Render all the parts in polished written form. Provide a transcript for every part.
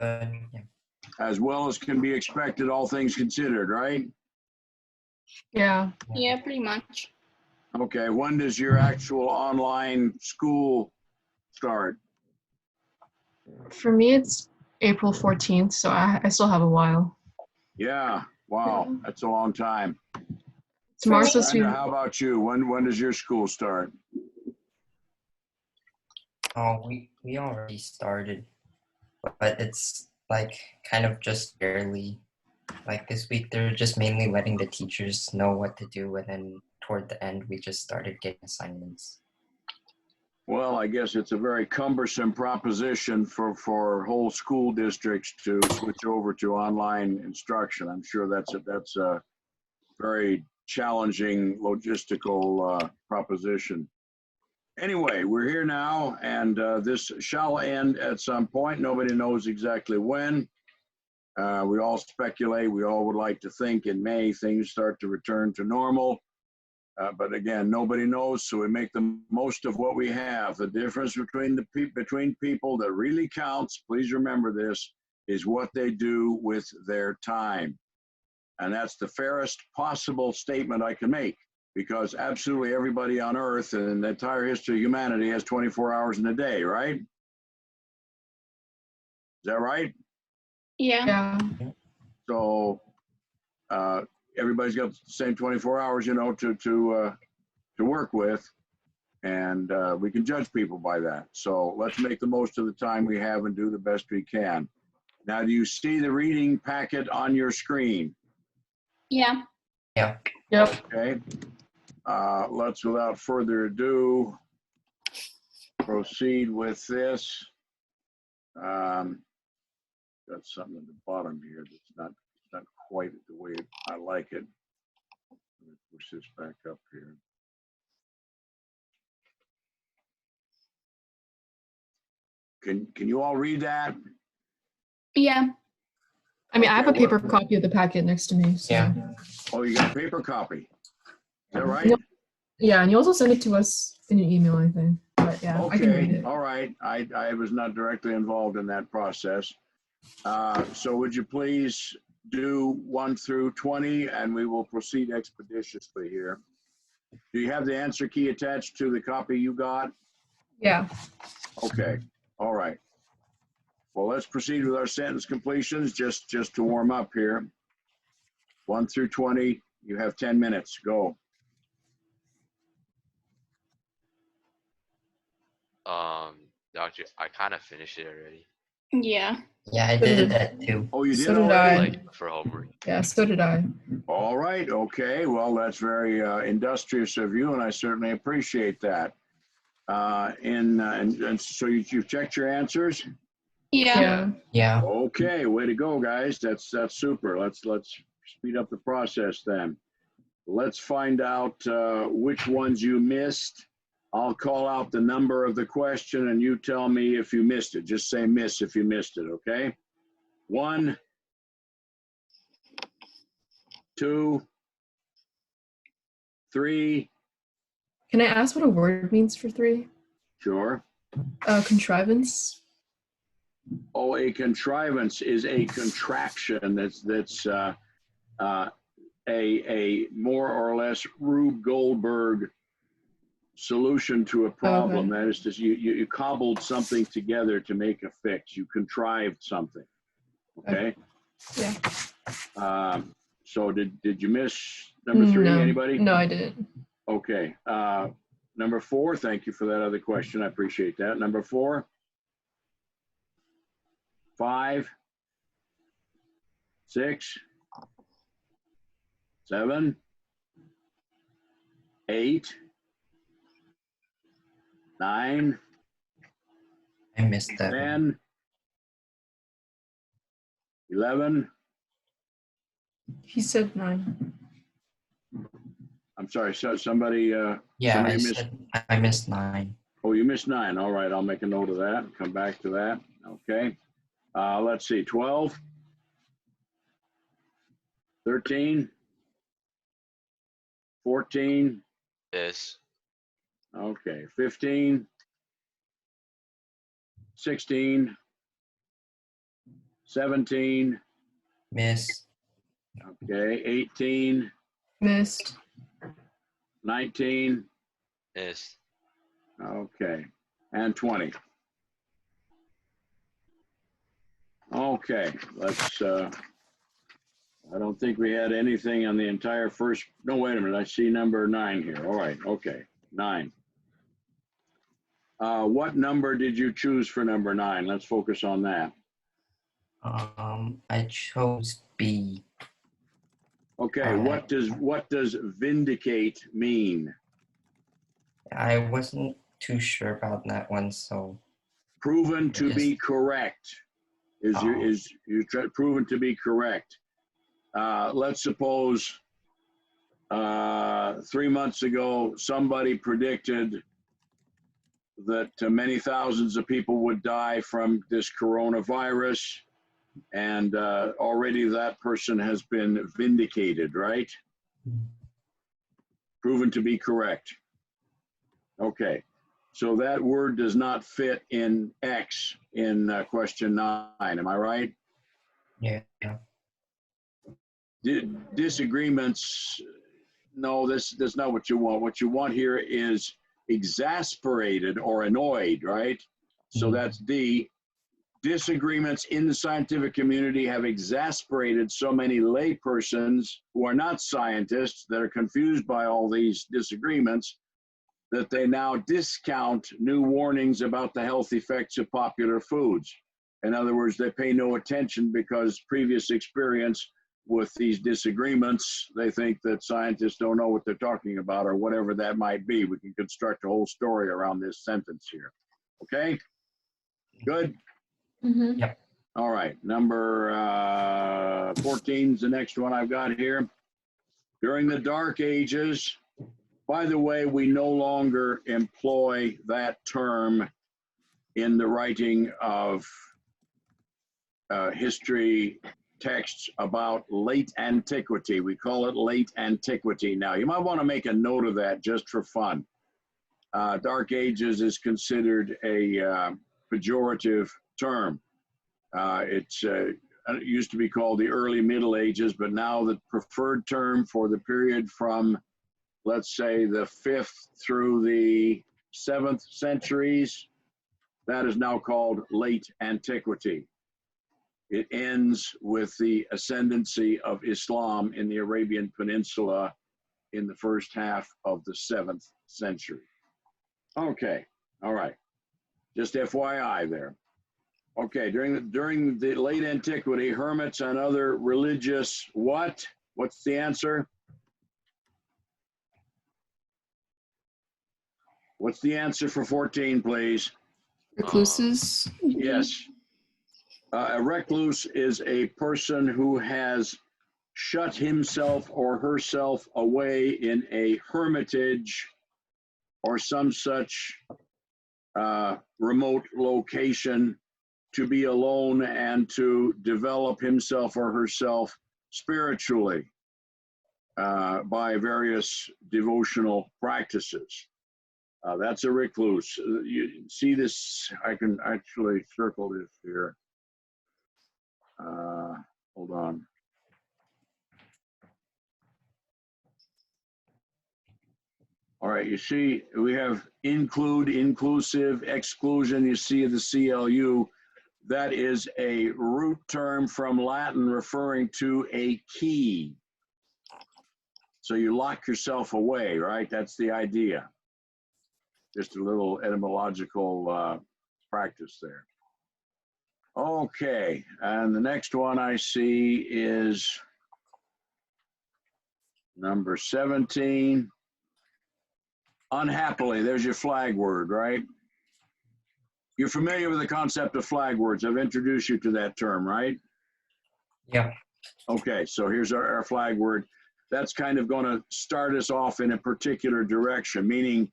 Yeah. As well as can be expected, all things considered, right? Yeah. Yeah, pretty much. Okay, when does your actual online school start? For me, it's April 14th, so I still have a while. Yeah, wow, Yeah. that's a long time. Tomorrow's supposed to Brenda, be. how about you? When does your school start? Oh, we already started, but it's like kind of just barely. Like this week, they're just mainly letting the teachers know what to do, and then toward the end, we just started getting assignments. Well, I guess it's a very cumbersome proposition for whole school districts to switch over to online instruction. I'm sure that's a very challenging logistical proposition. Anyway, we're here now, and this shall end at some point. Nobody knows exactly when. We all speculate. We all would like to think in May things start to return to normal. But again, nobody knows, so we make the most of what we have. The difference between people that really counts, please remember this, is what they do with their time. And that's the fairest possible statement I can make, because absolutely everybody on Earth and the entire history of humanity has 24 hours in a day, right? Is that right? Yeah. Yeah. So everybody's got the same 24 hours, to work with, and we can judge people by that. So let's make the most of the time we have and do the best we can. Now, do you see the reading packet on your screen? Yeah. Yeah. Yep. Okay. Let's, without further ado, proceed with this. Got something at the bottom here that's not quite the way I like it. Let me push this back up here. Can you all read that? Yeah. I mean, I have a Okay, paper copy of the packet next to me. So. Yeah. Oh, you got a paper copy. Is that right? Yep. Yeah, and you also send it to us in an email, I think. But yeah, I can read Okay, it. all right. I was not directly involved in that process. So would you please do 1 through 20, and we will proceed expeditiously here. Do you have the answer key attached to the copy you got? Yeah. Okay, all right. Well, let's proceed with our sentence completions just to warm up here. 1 through 20, you have 10 minutes, go. Doctor, I kind of finished it already. Yeah. Yeah, I did that too. Oh, you did So did already? I. Like for homework. Yeah, so did I. All right, okay. Well, that's very industrious of you, and I certainly appreciate that. And so you've checked your answers? Yeah. Yeah. Yeah. Okay, way to go, guys. That's super. Let's speed up the process then. Let's find out which ones you missed. I'll call out the number of the question, and you tell me if you missed it. Just say miss if you missed it, okay? 1, 2, 3. Can I ask what a word means for 3? Sure. Contrivance. Oh, a contrivance is a contraction that's a more or less Rube Goldberg solution to a problem. Okay. That is just you cobbled something together to make a fix. You contrived something. Okay. Yeah. So did you miss number 3? No. Anybody? No, I didn't. Okay. Number 4. Thank you for that other question. I appreciate that. Number 4. 5. 6. 7. 8. 9. I missed that 10. one. 11. He said 9. I'm sorry, so somebody Yeah, somebody I missed. said I missed 9. Oh, you missed 9. All right, I'll make a note of that. Come back to that. Okay. Let's see. 12. 13. 14. Yes. Okay. 15. 16. 17. Miss. Okay. 18. Missed. 19. Miss. Okay. And 20. Okay. Let's, I don't think we had anything on the entire first. No, wait a minute. I see number 9 here. All right. Okay. 9. What number did you choose for number 9? Let's focus on that. I chose B. Okay. What does vindicate mean? I wasn't too sure about that one, so Proven to be correct. Oh. Proven to be correct. Let's suppose 3 months ago, somebody predicted that many thousands of people would die from this coronavirus, and already that person has been vindicated, right? Proven to be correct. Okay, so that word does not fit in X in question 9, am I right? Yeah. Disagreements, no, that's not what you want. What you want here is exasperated or annoyed, right? So that's D. Disagreements in the scientific community have exasperated so many laypersons who are not scientists that are confused by all these disagreements that they now discount new warnings about the health effects of popular foods. In other words, they pay no attention because previous experience with these disagreements, they think that scientists don't know what they're talking about or whatever that might be. We can construct a whole story around this sentence here. Okay? Good? Mm-hmm. Yep. All right. Number 14 is the next one I've got here. During the Dark Ages, by the way, we no longer employ that term in the writing of history texts about late antiquity. We call it late antiquity now. You might want to make a note of that just for fun. Dark Ages is considered a pejorative term. It used to be called the early Middle Ages, but now the preferred term for the period from, let's say, the 5th through the 7th centuries, that is now called late antiquity. It ends with the ascendancy of Islam in the Arabian Peninsula in the first half of the 7th century. Okay, all right. Just FYI there. Okay, during the late antiquity, hermits and other religious what? What's the answer? What's the answer for 14, please? Recluses. Yes. A recluse is a person who has shut himself or herself away in a hermitage or some such remote location to be alone and to develop himself or herself spiritually by various devotional practices. That's a recluse. You see this, I can actually circle this here. Hold on. All right, you see, we have include, inclusive, exclusion. You see the CLU. That is a root term from Latin referring to a key. So you lock yourself away, right? That's the idea. Just a little etymological practice there. Okay, and the next one I see is number 17. Unhappily, there's your flag word, right? You're familiar with the concept of flag words. I've introduced you to that term, right? Yeah. Okay, so here's our flag word. That's kind of going to start us off in a particular direction, meaning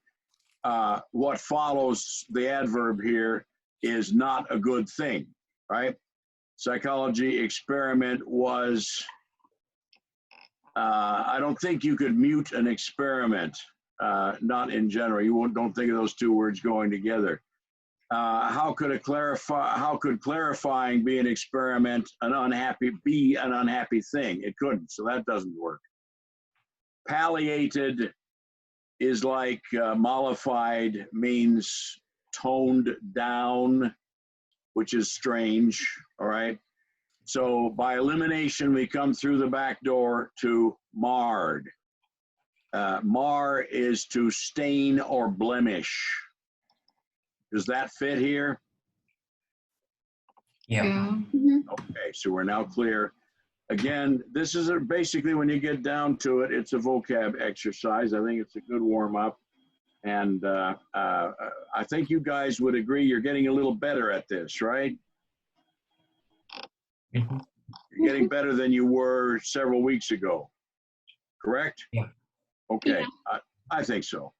what follows the adverb here is not a good thing, right? Psychology experiment was, I don't think you could mute an experiment, not in general. You don't think of those two words going together. How could clarifying be an experiment, be an unhappy thing? It couldn't, so that doesn't work. Palliated is like mollified, means toned down, which is strange, all right? So by elimination, we come through the back door to marred. Mar is to stain or blemish. Does that fit here? Yeah. Mhm. Okay, so we're now clear. Again, this is basically, when you get down to it, it's a vocab exercise. I think it's a good warm up. And I think you guys would agree you're getting a little better at this, right? Mhm. You're getting better than you were several weeks ago, correct? Yeah. Okay, I think so.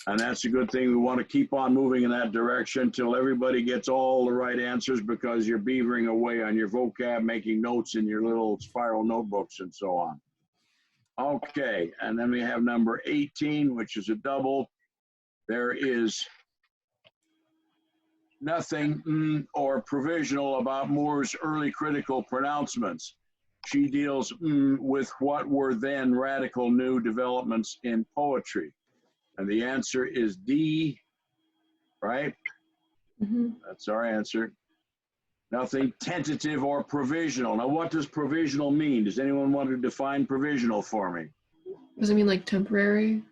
And that's a good thing. We want to keep on moving in that direction until everybody gets all the right answers, because you're beavering away on your vocab, making notes in your little spiral notebooks and so on. Okay, and then we have number 18, which is a double. There is nothing or provisional about Moore's early critical pronouncements. She deals with what were then radical new developments in poetry. And the answer is D, right? Mm-hmm. That's our answer. Nothing tentative or provisional. Now, what does provisional mean? Does anyone want to define provisional for me? Does it mean like temporary?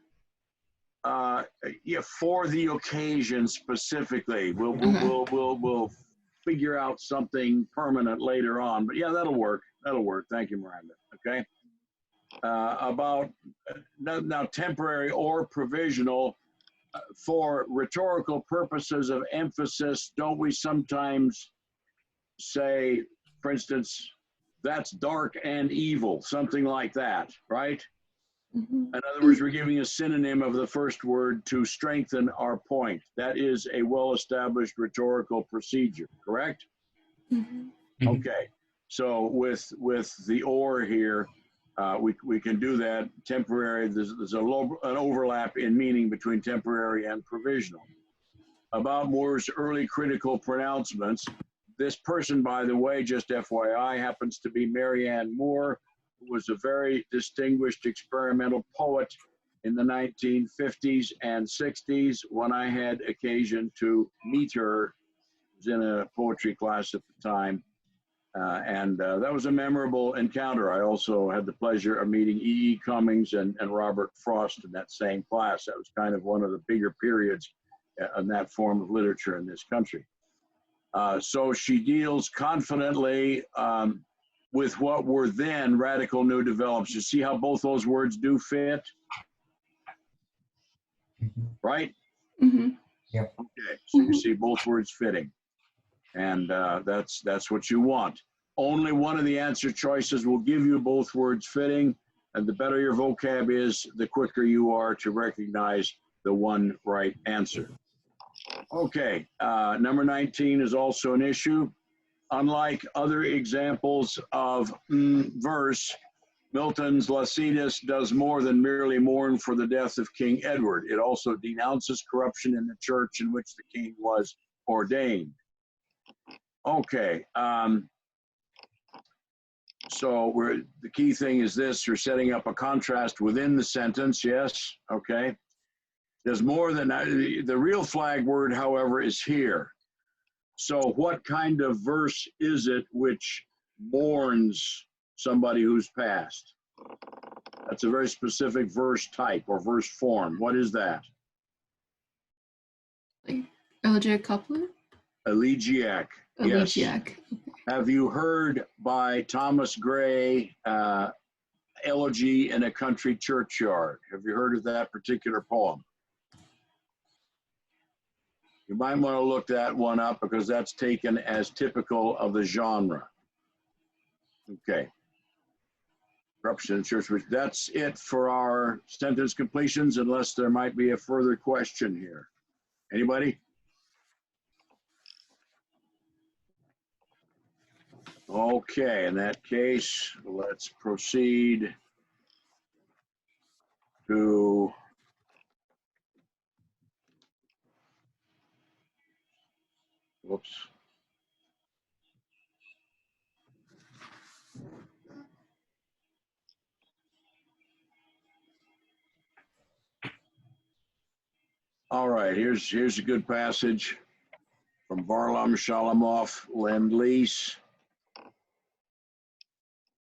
Yeah, for the occasion specifically. We'll figure out something permanent later on. But yeah, that'll work. That'll work. Thank you, Miranda. Okay. About now, temporary or provisional. For rhetorical purposes of emphasis, don't we sometimes say, for instance, that's dark and evil, something like that, right? Mm-hmm. In other words, we're giving a synonym of the first word to strengthen our point. That is a well-established rhetorical procedure, correct? Mm-hmm. Okay, so with the or here, we can do that. Temporary, there's an overlap in meaning between temporary and provisional. About Moore's early critical pronouncements, this person, by the way, just FYI, happens to be Marianne Moore, who was a very distinguished experimental poet in the 1950s and 60s. When I had occasion to meet her, I was in a poetry class at the time. That was a memorable encounter. I also had the pleasure of meeting E.E. Cummings and Robert Frost in that same class. That was kind of one of the bigger periods in that form of literature in this country. So she deals confidently with what were then radical new develops. You see how both those words do fit? Right? Mm-hmm. Yep. Okay, so you see both words fitting. And that's what you want. Only one of the answer choices will give you both words fitting, and the better your vocab is, the quicker you are to recognize the one right answer. Okay, number 19 is also an issue. Unlike other examples of verse, Milton's Lycidas does more than merely mourn for the death of King Edward. It also denounces corruption in the church in which the king was ordained. Okay, so the key thing is this: you're setting up a contrast within the sentence. Yes, okay. There's more than that. The real flag word, however, is here. So what kind of verse is it which mourns somebody who's passed? That's a very specific verse type or verse form. What is that? Like elegiac couplet? Elegiac. Yes. Elegiac. Have you heard by Thomas Gray, Elegy in a Country Churchyard? Have you heard of that particular poem? You might want to look that one up because that's taken as typical of the genre. Okay. Corruption in church. That's it for our sentence completions, unless there might be a further question here. Anybody? Okay, in that case, let's proceed to Whoops. All right, here's a good passage from Varlam Shalamov, Lend-Lease.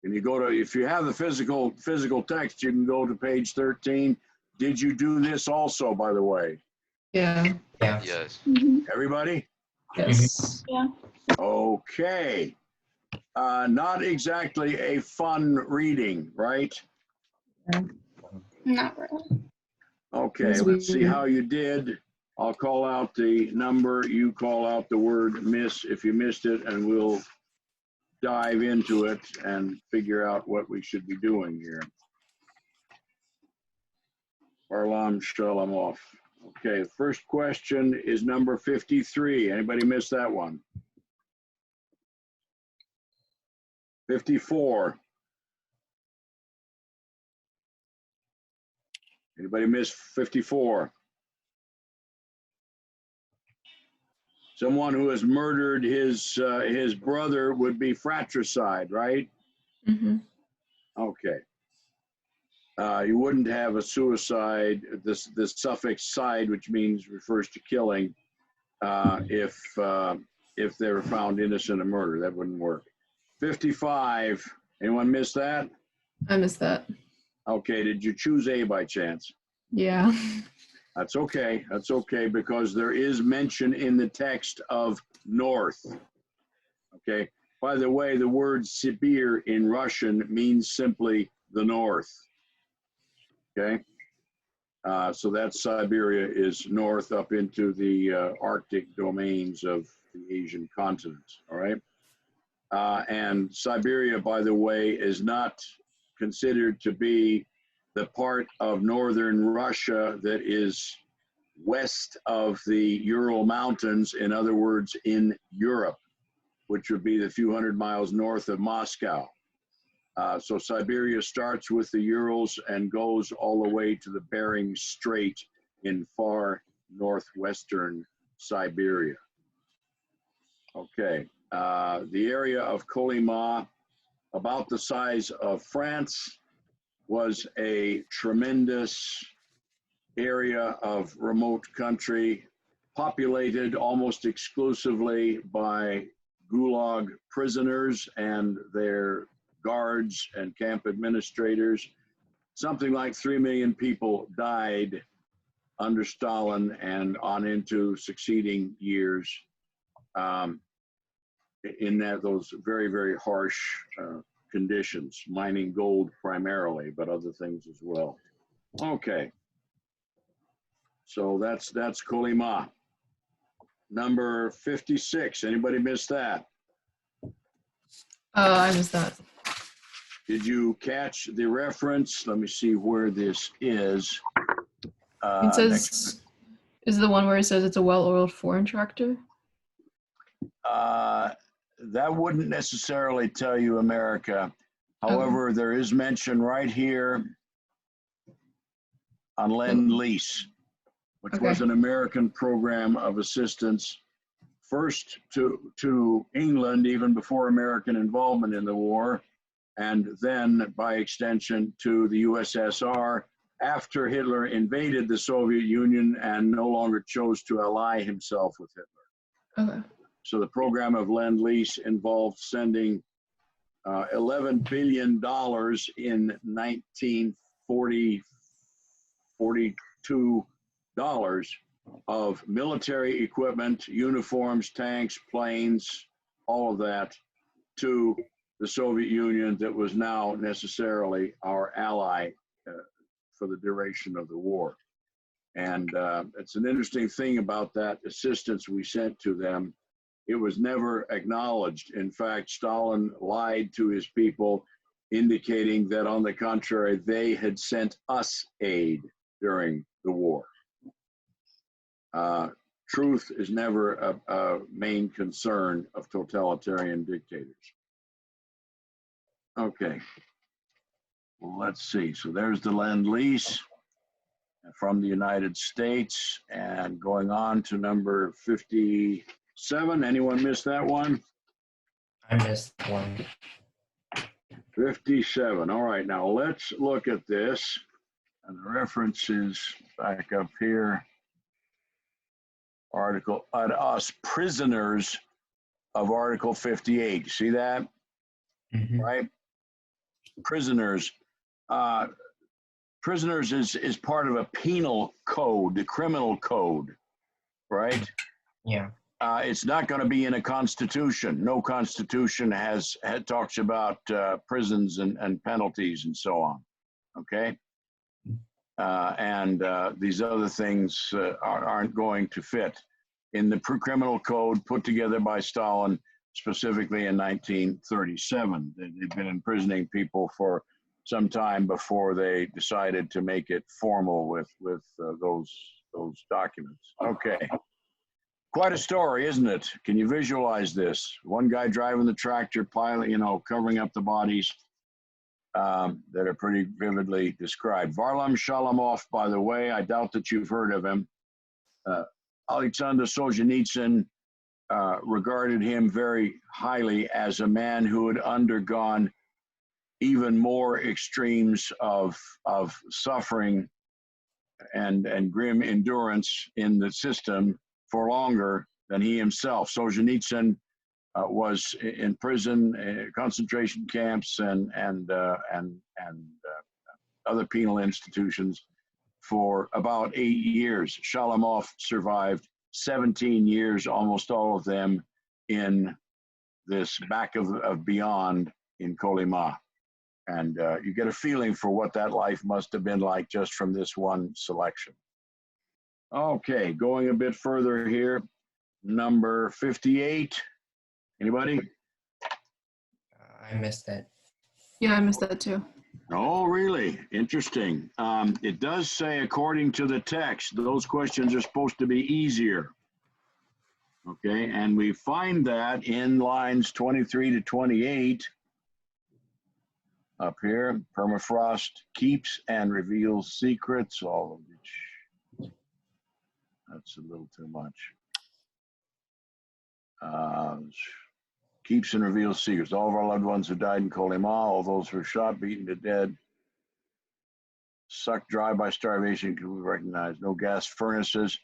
And you go to, if you have the physical text, you can go to page 13. Did you do this also, by the way? Yeah. Yeah. Yes. Everybody? Yes. Yeah. Okay. Not exactly a fun reading, right? Not really. Okay, It's let's see weird. how you did. I'll call out the number, you call out the word miss if you missed it, and we'll dive into it and figure out what we should be doing here. Varlam Shalamov. Okay, first question is number 53. Anybody miss that one? 54. Anybody miss 54? Someone who has murdered his brother would be fratricide, right? Mm-hmm. Okay. You wouldn't have a suicide, the suffix "side," which means refers to killing, if they were found innocent of murder. That wouldn't work. 55. Anyone miss that? I missed that. Okay. Did you choose A by chance? Yeah. That's okay. That's okay, because there is mention in the text of north. Okay. By the way, the word Sibir in Russian means simply the north. Okay. So that Siberia is north up into the Arctic domains of the Asian continent. All right. And Siberia, by the way, is not considered to be the part of northern Russia that is west of the Ural Mountains, in other words, in Europe, which would be the few hundred miles north of Moscow. So Siberia starts with the Urals and goes all the way to the Bering Strait in far northwestern Siberia. Okay, the area of Kolyma, about the size of France, was a tremendous area of remote country, populated almost exclusively by Gulag prisoners and their guards and camp administrators. Something like 3 million people died under Stalin and on into succeeding years in those very, very harsh conditions, mining gold primarily, but other things as well. Okay. So that's Kolyma. Number 56. Anybody miss that? I missed that. Did you catch the reference? Let me see where this is. It says, is the one where it says it's a well-oiled foreign tractor? That wouldn't necessarily tell you America. However, there is mention right here on Lend-Lease, which was an American program of assistance first to England, even before American involvement in the war, and then by extension to the USSR after Hitler invaded the Soviet Union and no longer chose to ally himself with Hitler. Okay. So the program of Lend-Lease involved sending $11 billion in 1942 of military equipment, uniforms, tanks, planes, all of that to the Soviet Union that was now necessarily our ally for the duration of the war. And it's an interesting thing about that assistance we sent to them. It was never acknowledged. In fact, Stalin lied to his people, indicating that, on the contrary, they had sent us aid during the war. Truth is never a main concern of totalitarian dictators. Okay, well, let's see. So there's the Lend-Lease from the United States, and going on to number 57. 7, anyone miss that one? I missed one. 57. All right, now let's look at this. And the reference is back up here. Article, us prisoners of Article 58. See that? Mhm. Right? Prisoners. Prisoners is part of a penal code, the criminal code, right? Yeah. It's not going to be in a constitution. No constitution talks about prisons and penalties and so on. Okay, and these other things aren't going to fit in the criminal code put together by Stalin specifically in 1937. They've been imprisoning people for some time before they decided to make it formal with those documents. Okay. Quite a story, isn't it? Can you visualize this? One guy driving the tractor, pilot, covering up the bodies that are pretty vividly described. Varlam Shalamov, by the way, I doubt that you've heard of him. Alexander Solzhenitsyn regarded him very highly as a man who had undergone even more extremes of suffering and grim endurance in the system for longer than he himself. Solzhenitsyn was in prison, concentration camps, and other penal institutions for about 8 years. Shalamov survived 17 years, almost all of them in this back of beyond in Kolyma. And you get a feeling for what that life must have been like just from this one selection. Okay, going a bit further here, number 58. Anybody? I missed that. Yeah, I missed that too. Oh, really? Interesting. It does say, according to the text, those questions are supposed to be easier. Okay, and we find that in lines 23 to 28. Up here, permafrost keeps and reveals secrets, all of which, that's a little too much. Keeps and reveals secrets. All of our loved ones who died in Kolyma, all those who were shot, beaten to death, sucked dry by starvation, can we recognize? No gas furnaces.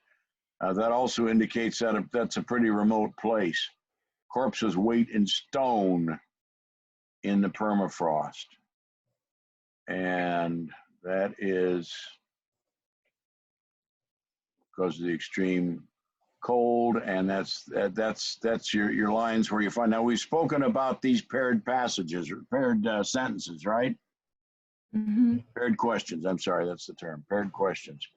That also indicates that that's a pretty remote place. Corpses weight in stone in the permafrost. And that is because of the extreme cold, and that's your lines where you find. Now, we've spoken about these paired passages or paired sentences, right? Mm-hmm. Paired questions. I'm sorry, that's the term. Paired questions.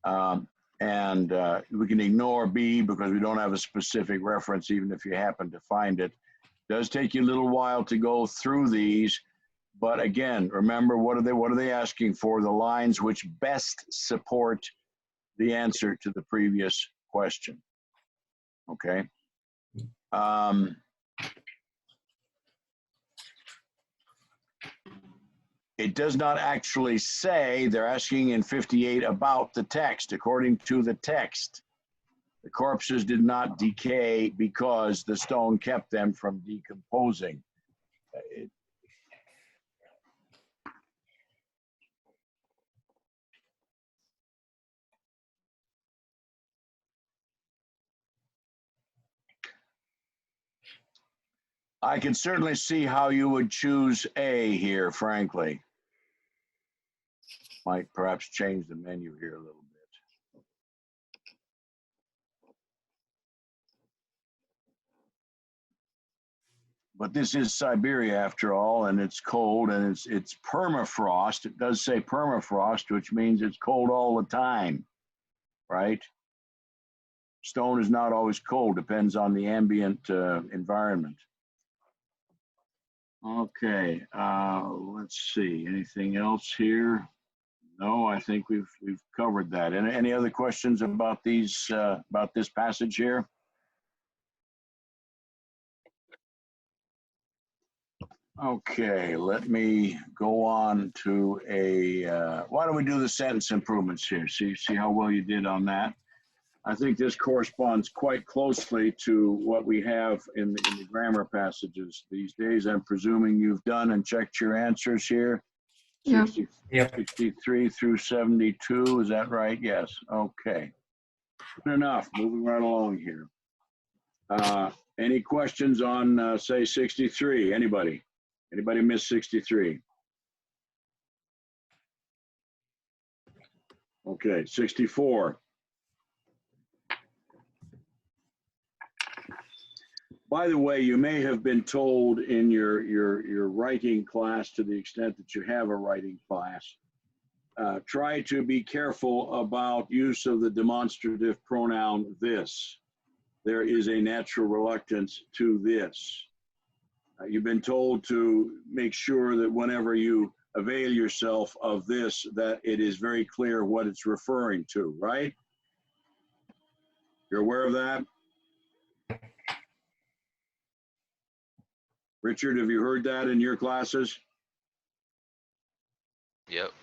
And we can ignore B because we don't have a specific reference, even if you happen to find it. It does take you a little while to go through these. But again, remember, what are they asking for? The lines which best support the answer to the previous question. Okay. It does not actually say, they're asking in 58 about the text. According to the text, the corpses did not decay because the stone kept them from decomposing. I can certainly see how you would choose A here, frankly. Might perhaps change the menu here a little bit. But this is Siberia after all, and it's cold, and it's permafrost. It does say permafrost, which means it's cold all the time, right? Stone is not always cold, depends on the ambient environment. Okay, let's see. Anything else here? No, I think we've covered that. Any other questions about these about this passage here? Okay, let me go on to a. Why don't we do the sentence improvements here? See how well you did on that. I think this corresponds quite closely to what we have in the grammar passages these days. I'm presuming you've done and checked your answers here. Yeah. 63 through 72, is that right? Yes. Okay. Good enough. Moving right along here. Any questions on, say, 63? Anybody? Anybody miss 63? Okay, 64. By the way, you may have been told in your writing class, to the extent that you have a writing class, try to be careful about use of the demonstrative pronoun this. There is a natural reluctance to this. You've been told to make sure that whenever you avail yourself of this, that it is very clear what it's referring to, right? You're aware of that? Richard, have you heard that in your classes? Yep.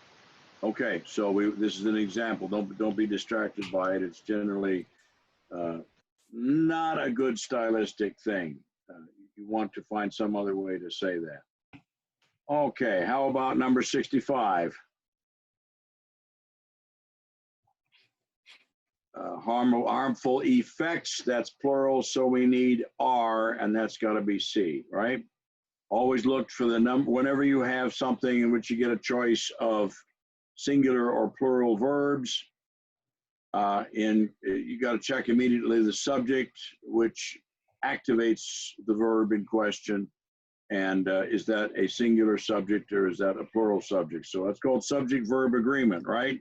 Okay, so this is an example. Don't be distracted by it. It's generally not a good stylistic thing. You want to find some other way to say that. Okay, how about number 65? Harmful effects, that's plural, so we need are, and that's got to be C, right? Always look for the number, whenever you have something in which you get a choice of singular or plural verbs, you got to check immediately the subject, which activates the verb in question, and is that a singular subject or is that a plural subject? So that's called subject-verb agreement, right?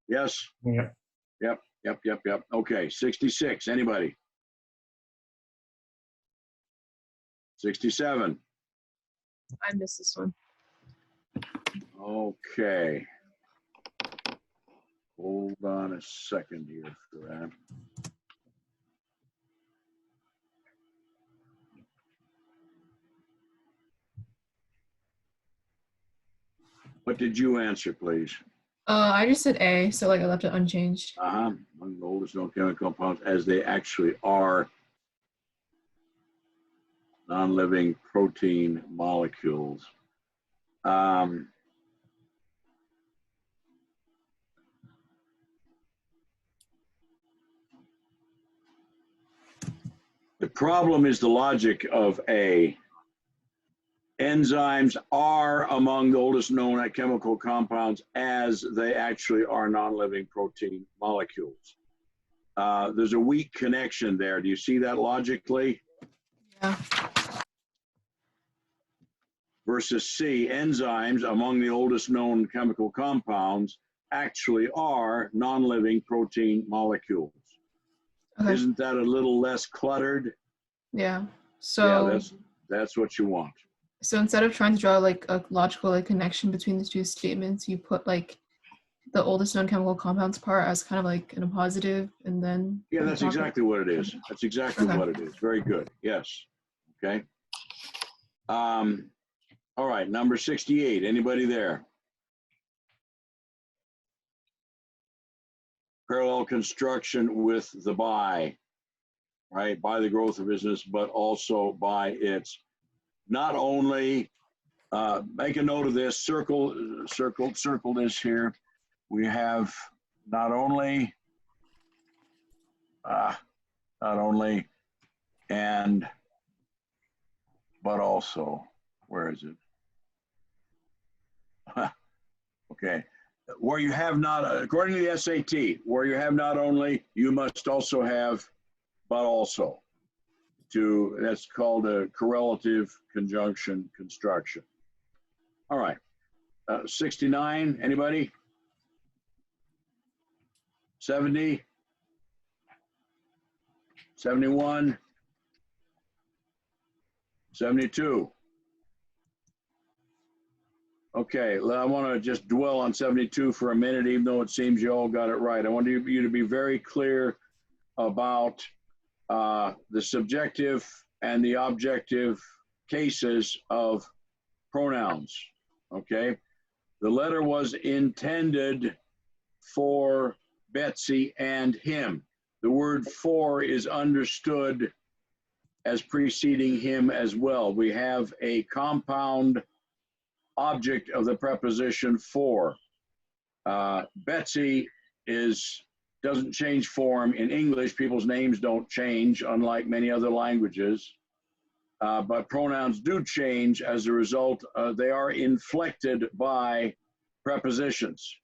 Yes? Yep. Yep. Okay, 66, anybody? 67. I missed this one. Okay. Hold on a second here for that. What did you answer, please? I just said A, so like I left it unchanged. Among the oldest known chemical compounds as they actually are non-living protein molecules. The problem is the logic of A. Enzymes are among the oldest known chemical compounds as they actually are non-living protein molecules. There's a weak connection there. Do you see that logically? Yeah. Versus C, enzymes among the oldest known chemical compounds actually are non-living protein molecules. Okay. Isn't that a little less cluttered? Yeah. So Yeah, that's what you want. So instead of trying to draw like a logical like connection between the two statements, you put like the oldest known chemical compounds part as kind of like in a positive, and then Yeah, that's exactly what it is. That's exactly what it is. Very good. Yes. Okay. All right, number 68. Anybody there? Parallel construction with the by, right? By the growth of business, but also by its. Not only, make a note of this, circle this here. We have not only, and, but also. Where is it? Okay. Where you have not, according to the SAT, where you have not only, you must also have, but also. That's called a correlative conjunction construction. All right. 69, anybody? 70? 71? 72? Okay, I want to just dwell on 72 for a minute, even though it seems you all got it right. I want you to be very clear about the subjective and the objective cases of pronouns, okay? The letter was intended for Betsy, and him. The word for is understood as preceding him as well. We have a compound object of the preposition for. Betsy doesn't change form. In English, people's names don't change, unlike many other languages. But pronouns do change as a result. They are inflected by prepositions.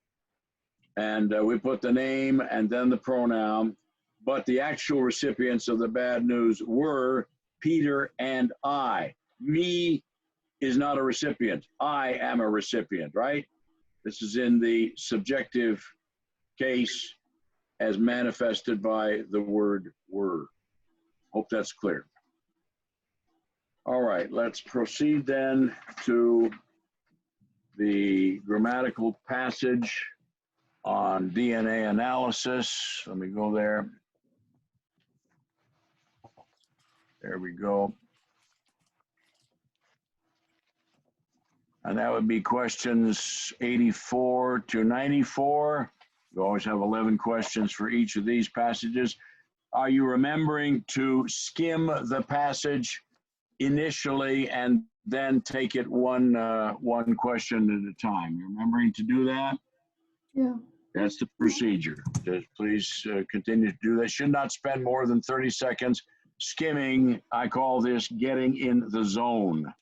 And we put the name and then the pronoun. But the actual recipients of the bad news were Peter and I. Me is not a recipient. I am a recipient, right? This is in the subjective case as manifested by the word were. Hope that's clear. All right, let's proceed then to the grammatical passage on DNA analysis. Let me go there. There we go. And that would be questions 84 to 94. You always have 11 questions for each of these passages. Are you remembering to skim the passage initially and then take it one question at a time? You're remembering to do that? Yeah. That's the procedure. Just please continue to do that. Should not spend more than 30 seconds skimming. I call this getting in the zone.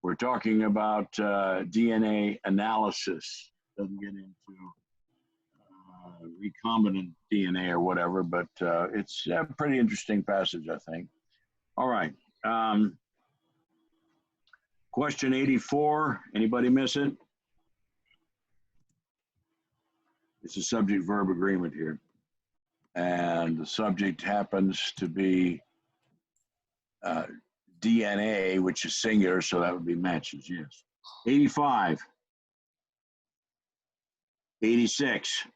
We're talking about DNA analysis. Doesn't get into recombinant DNA or whatever, but it's a pretty interesting passage, I think. All right. Question 84. Anybody miss it? It's a subject-verb agreement here. And the subject happens to be DNA, which is singular, so that would be matches, yes. 85. 86.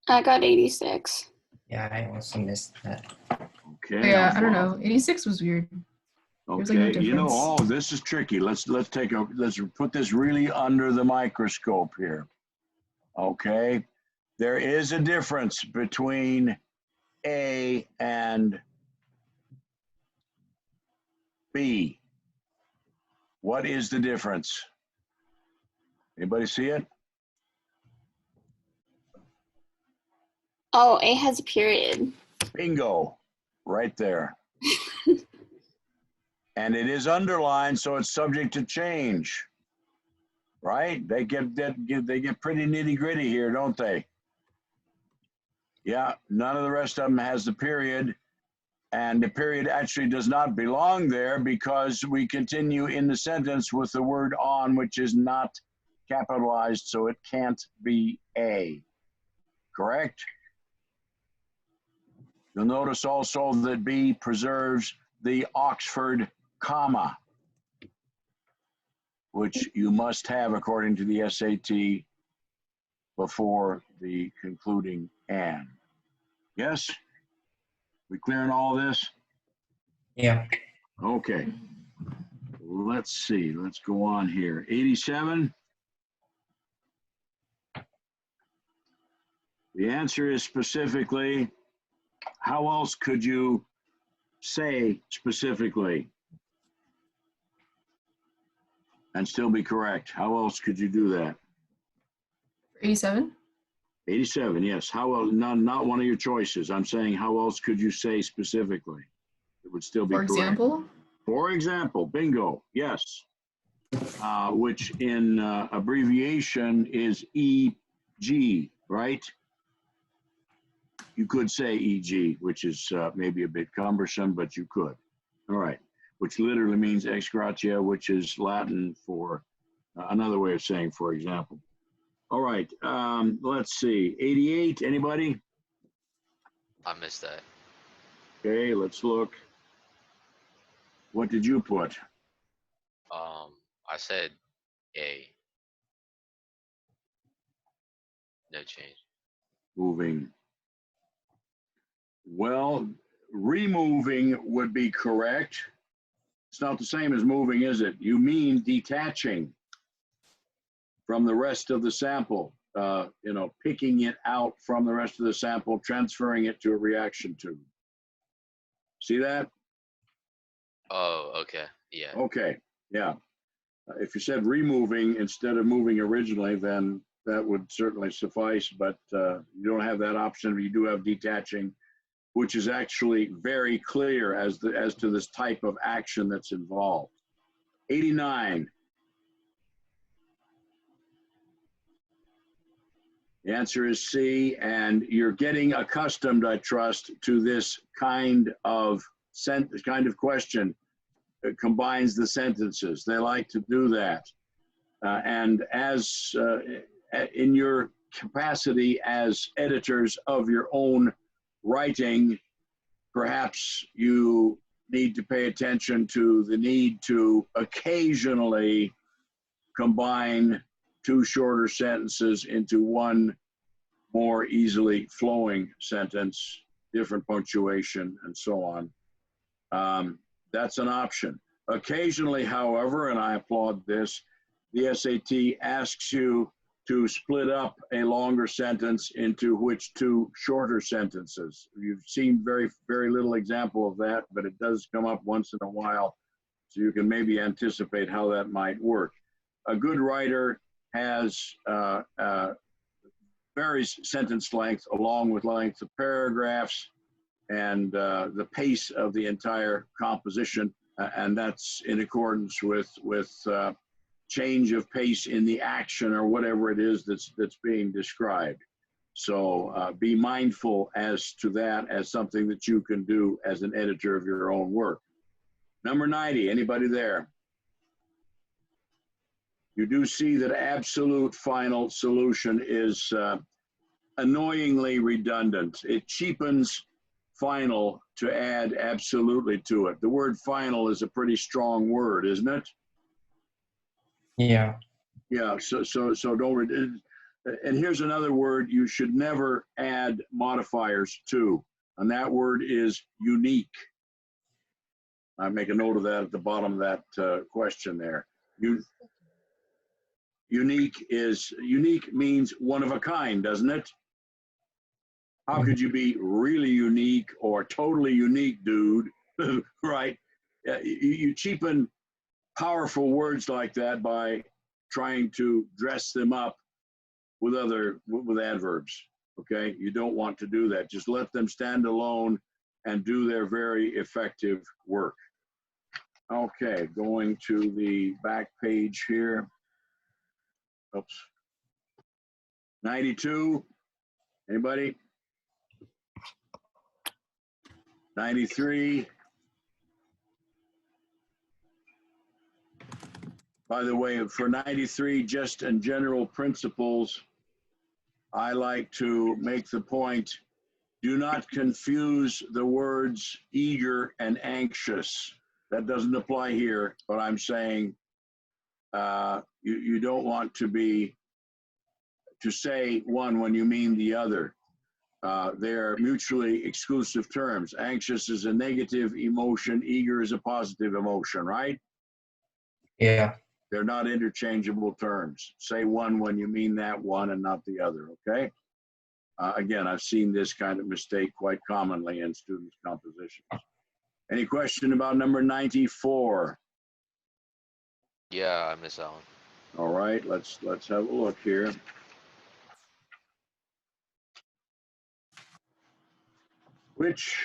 I got 86. Yeah, I also missed that. Okay. Yeah, I don't know. 86 was weird. There's like no Okay, you know, difference. this is tricky. Let's put this really under the microscope here. Okay, there is a difference between A and B. What is the difference? Anybody see it? Oh, A has a period. Bingo, right there. And it is underlined, so it's subject to change, right? They get pretty nitty gritty here, don't they? Yeah, none of the rest of them has the period, and the period actually does not belong there because we continue in the sentence with the word on, which is not capitalized, so it can't be A, correct? You'll notice also that B preserves the Oxford comma, which you must have according to the SAT before the concluding and. Yes? We clearing all this? Yeah. Okay. Let's see. Let's go on here. 87. The answer is specifically. How else could you say specifically and still be correct? How else could you do that? 87? 87, yes. How else? Not one of your choices. I'm saying how else could you say specifically? It would still be For correct. example? For example, bingo, yes. Which in abbreviation is EG, right? You could say EG, which is maybe a bit cumbersome, but you could. All right, which literally means ex gratia, which is Latin for another way of saying, for example. All right, let's see. 88, anybody? I missed that. Okay, let's look. What did you put? I said A. No change. Moving. Well, removing would be correct. It's not the same as moving, is it? You mean detaching from the rest of the sample. picking it out from the rest of the sample, transferring it to a reaction tube. See that? Oh, okay. Yeah. Okay, yeah. If you said removing instead of moving originally, then that would certainly suffice, but you don't have that option. You do have detaching, which is actually very clear as to this type of action that's involved. 89. The answer is C, and you're getting accustomed, I trust, to this kind of question. It combines the sentences. They like to do that. And as in your capacity as editors of your own writing, perhaps you need to pay attention to the need to occasionally combine two shorter sentences into one more easily flowing sentence, different punctuation, and so on. That's an option. Occasionally, however, and I applaud this, the SAT asks you to split up a longer sentence into which two shorter sentences. You've seen very, very little example of that, but it does come up once in a while, so you can maybe anticipate how that might work. A good writer has varies sentence length along with length of paragraphs and the pace of the entire composition, and that's in accordance with change of pace in the action or whatever it is that's being described. So be mindful as to that as something that you can do as an editor of your own work. Number 90, anybody there? You do see that absolute final solution is annoyingly redundant. It cheapens final to add absolutely to it. The word final is a pretty strong word, isn't it? Yeah. Yeah, so don't, and here's another word you should never add modifiers to, and that word is unique. I make a note of that at the bottom of that question there. Unique means one of a kind, doesn't it? How could you be really unique or totally unique, dude? Right? You cheapen powerful words like that by trying to dress them up with adverbs. Okay, you don't want to do that. Just let them stand alone and do their very effective work. Okay, going to the back page here. Oops. 92. Anybody? 93. By the way, for 93, just in general principles, I like to make the point, do not confuse the words eager and anxious. That doesn't apply here, but I'm saying you don't want to say one when you mean the other. They're mutually exclusive terms. Anxious is a negative emotion, eager is a positive emotion, right? Yeah. They're not interchangeable terms. Say one when you mean that one and not the other, okay? Again, I've seen this kind of mistake quite commonly in students' compositions. Any question about number 94? Yeah, I missed that one. All right, let's have a look here. Which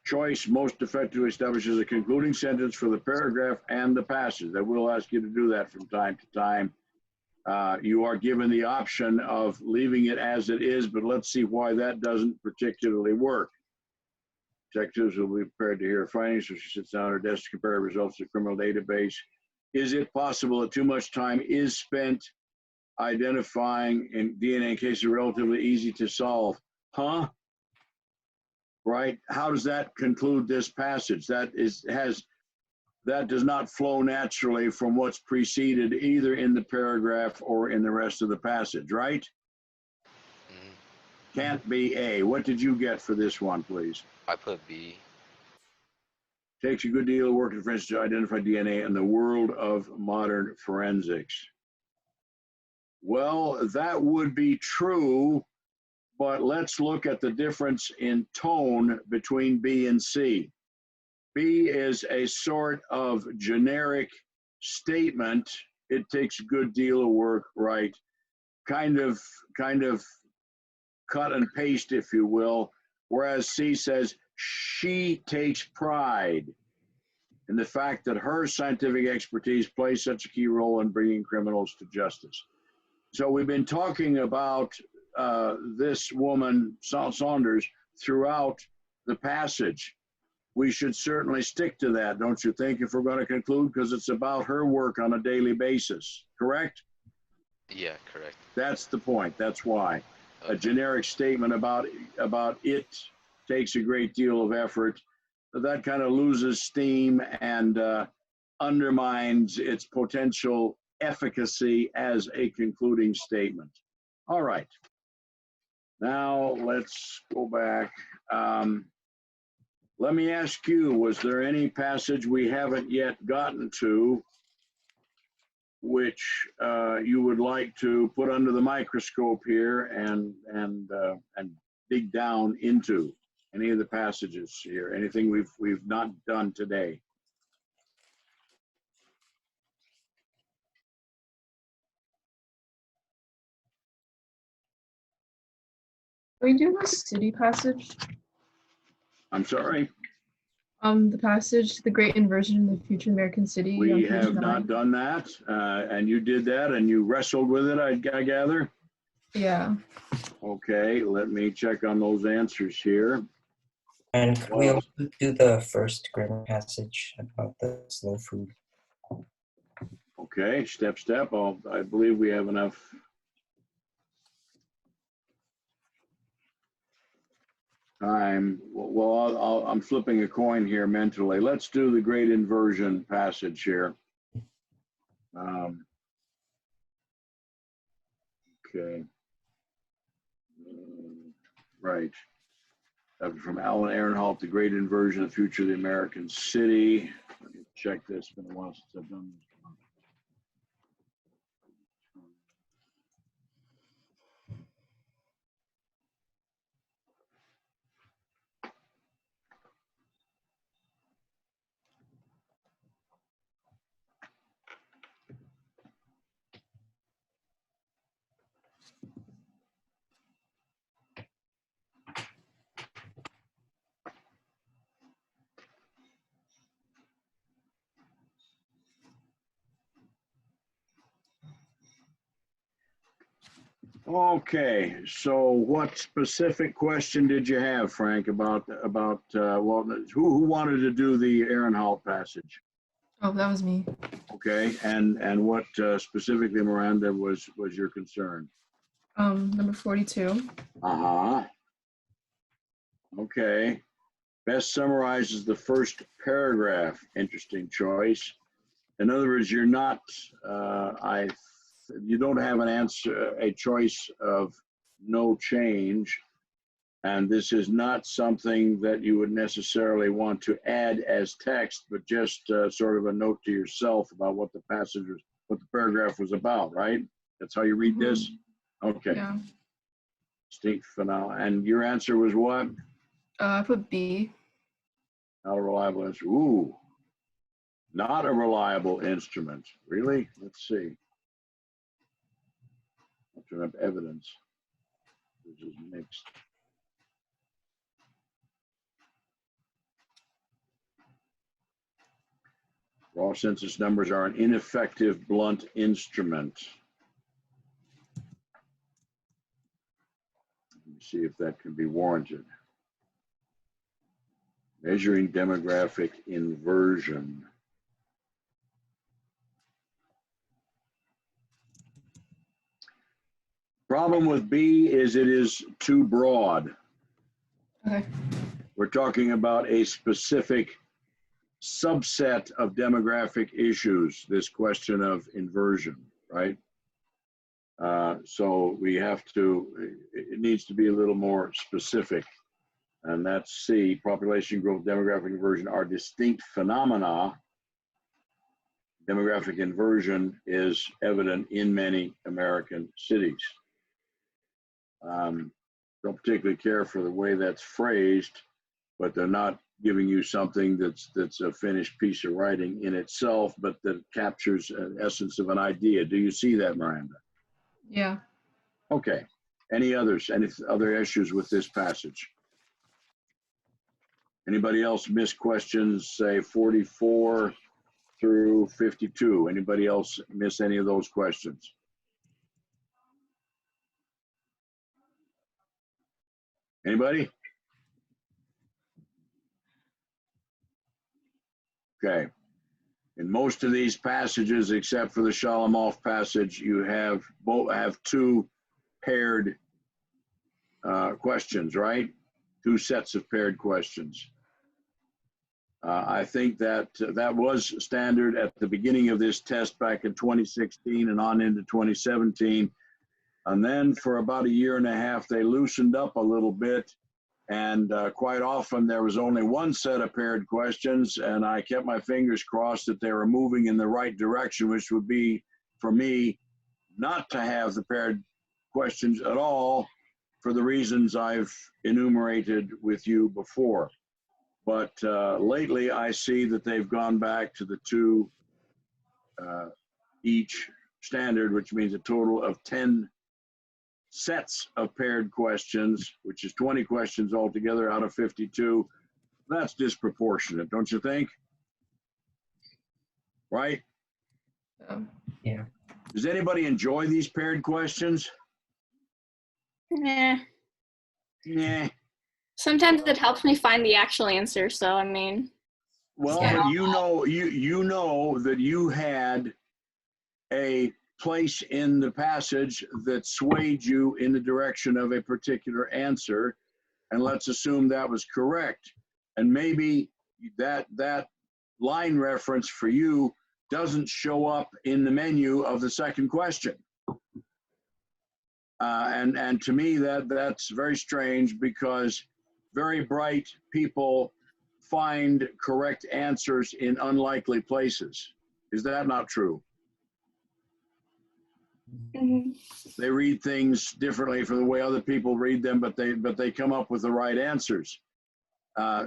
choice most effectively establishes a concluding sentence for the paragraph and the passage? I will ask you to do that from time to time. You are given the option of leaving it as it is, but let's see why that doesn't particularly work. Detectives will be prepared to hear findings, so she sits down at her desk to compare results to the criminal database. Is it possible that too much time is spent identifying in DNA cases relatively easy to solve? Huh? Right? How does that conclude this passage? That does not flow naturally from what's preceded either in the paragraph or in the rest of the passage, right? Mm-hmm. Can't be A. What did you get for this one, please? I put B. Takes a good deal of work and forensics to identify DNA in the world of modern forensics. Well, that would be true, but let's look at the difference in tone between B and C. B is a sort of generic statement. It takes a good deal of work, right? Kind of cut and paste, if you will. Whereas C says she takes pride in the fact that her scientific expertise plays such a key role in bringing criminals to justice. So we've been talking about this woman, Saunders, throughout the passage. We should certainly stick to that, don't you think, if we're going to conclude, because it's about her work on a daily basis, correct? Yeah, correct. That's the point. That's why. A Okay. generic statement about it takes a great deal of effort. That kind of loses steam and undermines its potential efficacy as a concluding statement. All right. Now let's go back. Let me ask you, was there any passage we haven't yet gotten to which you would like to put under the microscope here and dig down into? Any of the passages here? Anything we've not done today? Can we do the city passage? I'm sorry, The passage, the Great Inversion in the Future American City. on we page have 9. not done that, and you did that, and you wrestled with it, I gather. Yeah. Okay, let me check on those answers here. And could we Well, also do the first grammar passage about the slow food? okay, step. I believe we have enough. Time. Well, I'm flipping a coin here mentally. Let's do the Great Inversion passage here. Okay. Right. From Alan Ehrenhalt, The Great Inversion, The Future of the American City. Let me check this. It's been a while since I've done this. Okay, so what specific question did you have, Frank, about well, who wanted to do the Ehrenhalt passage? Oh, that was me. Okay, and what specifically, Miranda, was your concern? Number 42. Uh-huh. Okay. Best summarizes the first paragraph. Interesting choice. In other words, you're not, you don't have an answer, a choice of no change. And this is not something that you would necessarily want to add as text, but just sort of a note to yourself about what the passage was, what the paragraph was about, right? That's how you read this? Okay. Yeah. Distinct phenomena. And your answer was what? I put B. Not a reliable answer. Ooh. Not a reliable instrument. Really? Let's see. I'll turn up evidence. This is mixed. Raw census numbers are an ineffective blunt instrument. Let me see if that can be warranted. Measuring demographic inversion. Problem with B is it is too broad. Okay. We're talking about a specific subset of demographic issues, this question of inversion, right? So we have to, it needs to be a little more specific. And that's C, population growth, demographic inversion are distinct phenomena demographic inversion is evident in many American cities. Don't particularly care for the way that's phrased, but they're not giving you something that's a finished piece of writing in itself, but that captures an essence of an idea. Do you see that, Miranda? Yeah. Okay. Any others? Any other issues with this passage? Anybody else miss questions, say 44 through 52? Anybody else miss any of those questions? Anybody? Okay. In most of these passages, except for the Shalamov passage, you have two paired questions, right? Two sets of paired questions. I think that was standard at the beginning of this test back in 2016 and on into 2017. And then for about a year and a half, they loosened up a little bit. And quite often there was only one set of paired questions, and I kept my fingers crossed that they were moving in the right direction, which would be, for me, not to have the paired questions at all for the reasons I've enumerated with you before. But lately I see that they've gone back to the two each standard, which means a total of 10 sets of paired questions, which is 20 questions altogether out of 52. That's disproportionate, don't you think? Right? Yeah. Does anybody enjoy these paired questions? Nah. Nah. Sometimes it helps me find the actual answer, so I mean. Well, Yeah. but you know that you had a place in the passage that swayed you in the direction of a particular answer, and let's assume that was correct. And maybe that line reference for you doesn't show up in the menu of the second question. And to me, that's very strange, because very bright people find correct answers in unlikely places. Is that not true? Mhm. They read things differently from the way other people read them, but they come up with the right answers.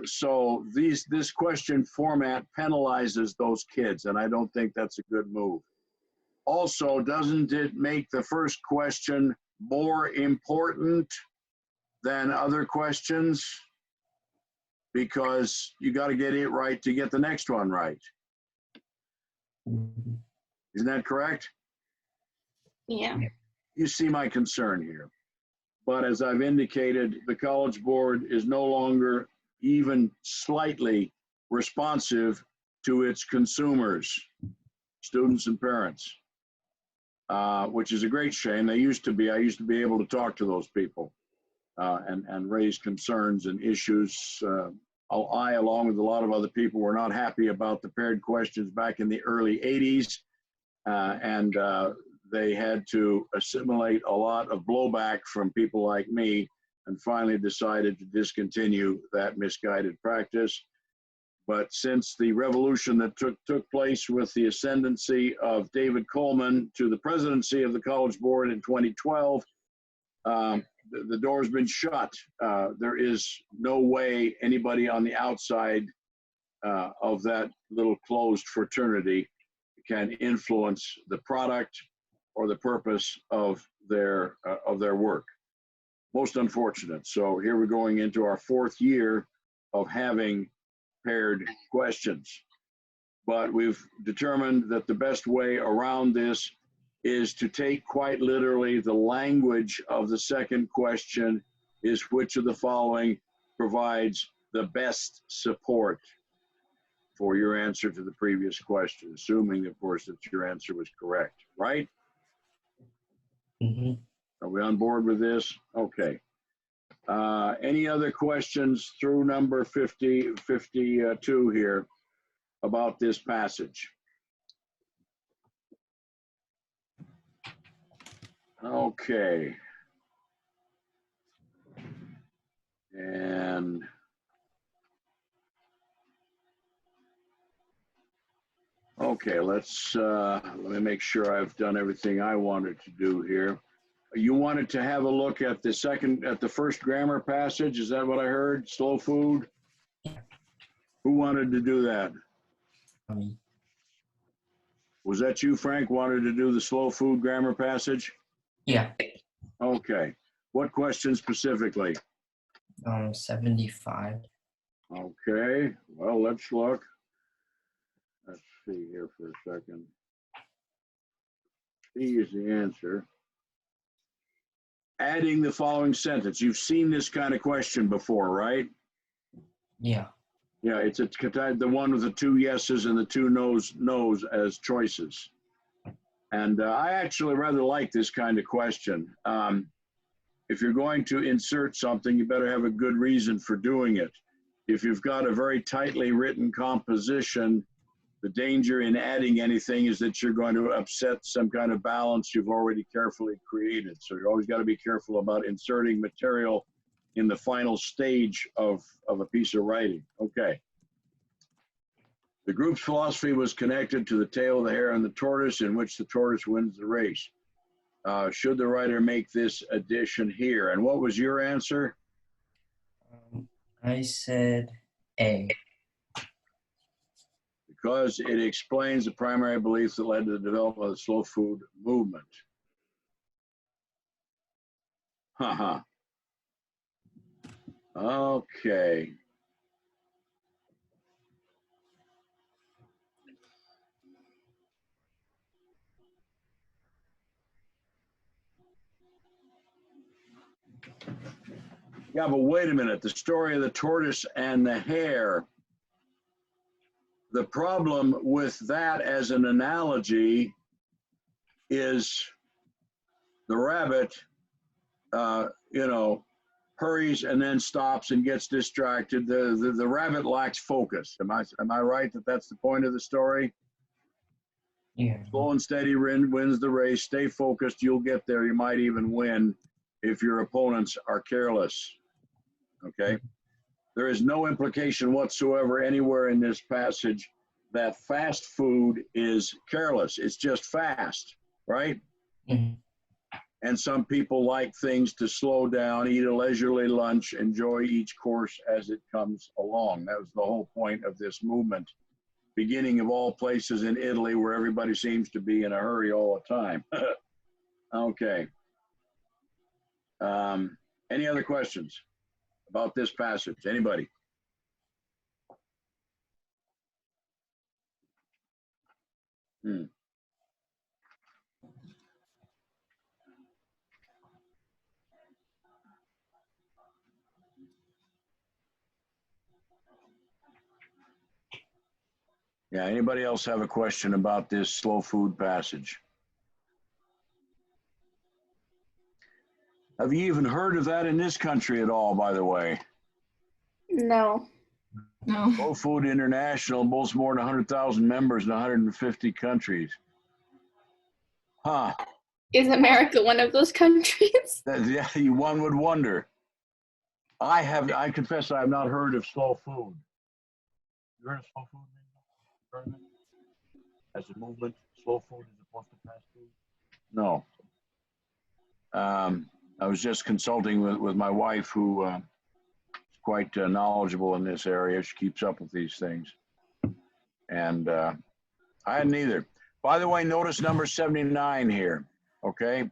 So this question format penalizes those kids, and I don't think that's a good move. Also, doesn't it make the first question more important than other questions? Because you got to get it right to get the next one right. Mhm. Isn't that correct? Yeah. You see my concern here. But as I've indicated, the College Board is no longer even slightly responsive to its consumers, students and parents, which is a great shame. They used to be. I used to be able to talk to those people and raise concerns and issues. I, along with a lot of other people, were not happy about the paired questions back in the early 80s. And they had to assimilate a lot of blowback from people like me, and finally decided to discontinue that misguided practice. But since the revolution that took place with the ascendancy of David Coleman to the presidency of the College Board in 2012, the door's been shut. There is no way anybody on the outside of that little closed fraternity can influence the product or the purpose of their work. Most unfortunate. So here we're going into our fourth year of having paired questions. But we've determined that the best way around this is to take quite literally the language of the second question is, which of the following provides the best support for your answer to the previous question, assuming, of course, that your answer was correct, right? Mhm. Are we on board with this? Okay. Any other questions through number 52 here about this passage? Okay. And Okay, let me make sure I've done everything I wanted to do here. You wanted to have a look at the first grammar passage. Is that what I heard? Slow food? Who wanted to do that? Um, Was that you, Frank, wanted to do the slow food grammar passage? yeah. Okay. What question specifically? 75. Okay, well, let's look. Let's see here for a second. C is the answer. Adding the following sentence. You've seen this kind of question before, right? Yeah. Yeah, it's the one with the 2 yeses and the 2 no's as choices. And I actually rather like this kind of question. If you're going to insert something, you better have a good reason for doing it. If you've got a very tightly written composition, the danger in adding anything is that you're going to upset some kind of balance you've already carefully created. So you always got to be careful about inserting material in the final stage of a piece of writing. Okay. The group's philosophy was connected to the tail of the hare and the tortoise, in which the tortoise wins the race. Should the writer make this addition here? And what was your answer? I said A. Because it explains the primary beliefs that led to the development of the slow food movement. Haha. Okay. Yeah, but wait a minute. The story of the tortoise and the hare. The problem with that as an analogy is the rabbit, hurries and then stops and gets distracted. The rabbit lacks focus. Am I right that that's the point of the story? Yeah. Slow and steady wins the race. Stay focused. You'll get there. You might even win if your opponents are careless. Okay? There is no implication whatsoever anywhere in this passage that fast food is careless. It's just fast, right? Mhm. And some people like things to slow down, eat a leisurely lunch, enjoy each course as it comes along. That was the whole point of this movement. Beginning of all places in Italy where everybody seems to be in a hurry all the time. Okay. Any other questions about this passage? Anybody? Yeah, anybody else have a question about this slow food passage? Have you even heard of that in this country at all, by the way? No. No. Slow Food International boasts more than 100,000 members in 150 countries. Huh. Is America one of those countries? Yeah, one would wonder. I confess I have not heard of slow food. You heard of slow food? Heard of it? As a movement, slow food as opposed to fast food? No. I was just consulting with my wife, who is quite knowledgeable in this area. She keeps up with these things. And I hadn't either. By the way, notice number 79 here. Okay.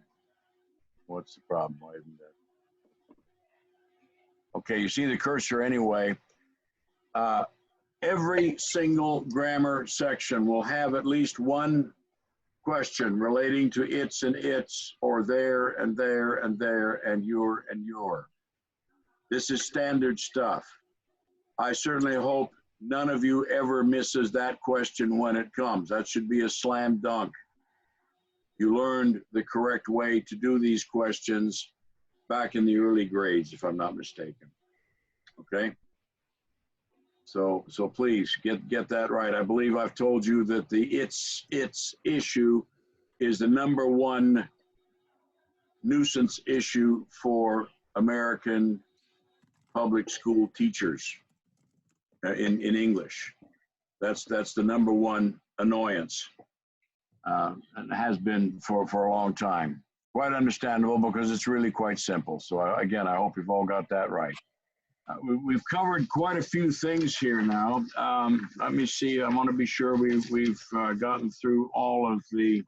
What's the problem? Why isn't that? Okay, you see the cursor anyway. Every single grammar section will have at least one question relating to its and its, or there and there and there, and your and your. This is standard stuff. I certainly hope none of you ever misses that question when it comes. That should be a slam dunk. You learned the correct way to do these questions back in the early grades, if I'm not mistaken. Okay? So please get that right. I believe I've told you that the it's issue is the #1 nuisance issue for American public school teachers in English. That's the #1 annoyance, and has been for a long time. Quite understandable because it's really quite simple. So again, I hope you've all got that right. We've covered quite a few things here now. Let me see. I want to be sure we've gotten through all of the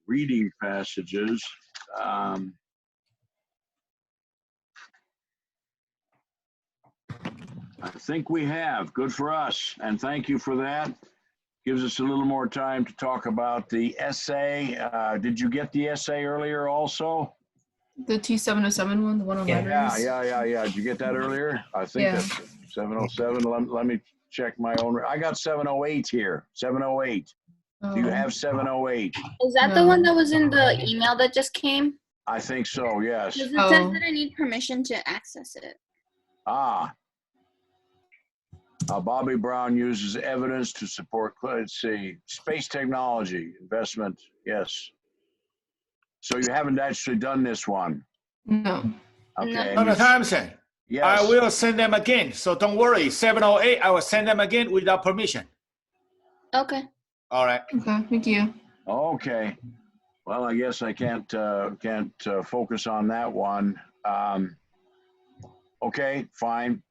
reading passages. I think we have. Good for us. And thank you for that. Gives us a little more time to talk about the essay. Did you get the essay earlier also? The T707 one, the one on Yeah. libraries. Yeah. Did you get that earlier? I think Yeah. that's 707. Let me check my own. I got 708 here. 708. Do you have 708? Is that the one that was in the email that just came? I think so, yes. Because it says that I need permission to access it. Bobby Brown uses evidence to support, let's see, space technology investment. Yes. So you haven't actually done this one. No. Okay. Dr. Thomson, Yes. I will send them again. So don't worry. 708, I will send them again without permission. Okay. All right. Okay, thank you. Okay. Well, I guess I can't focus on that one. Okay, fine.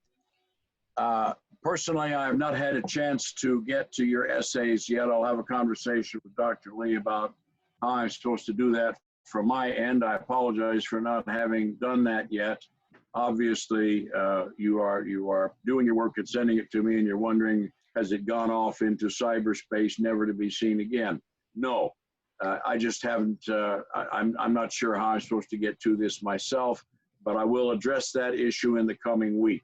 Personally, I have not had a chance to get to your essays yet. I'll have a conversation with Dr.Li about how I'm supposed to do that from my end. I apologize for not having done that yet. Obviously, you are doing your work and sending it to me, and you're wondering, has it gone off into cyberspace, never to be seen again? No, I just haven't. I'm not sure how I'm supposed to get to this myself, but I will address that issue in the coming week.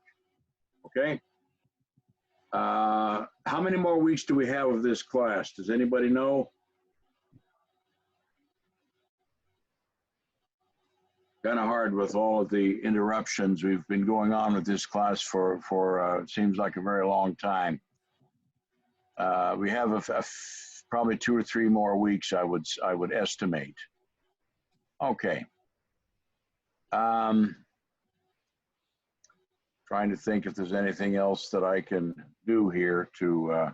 Okay. How many more weeks do we have of this class? Does anybody know? Kind of hard with all of the interruptions. We've been going on with this class for it seems like a very long time. We have probably 2 or 3 more weeks, I would estimate. Okay. Trying to think if there's anything else that I can do here to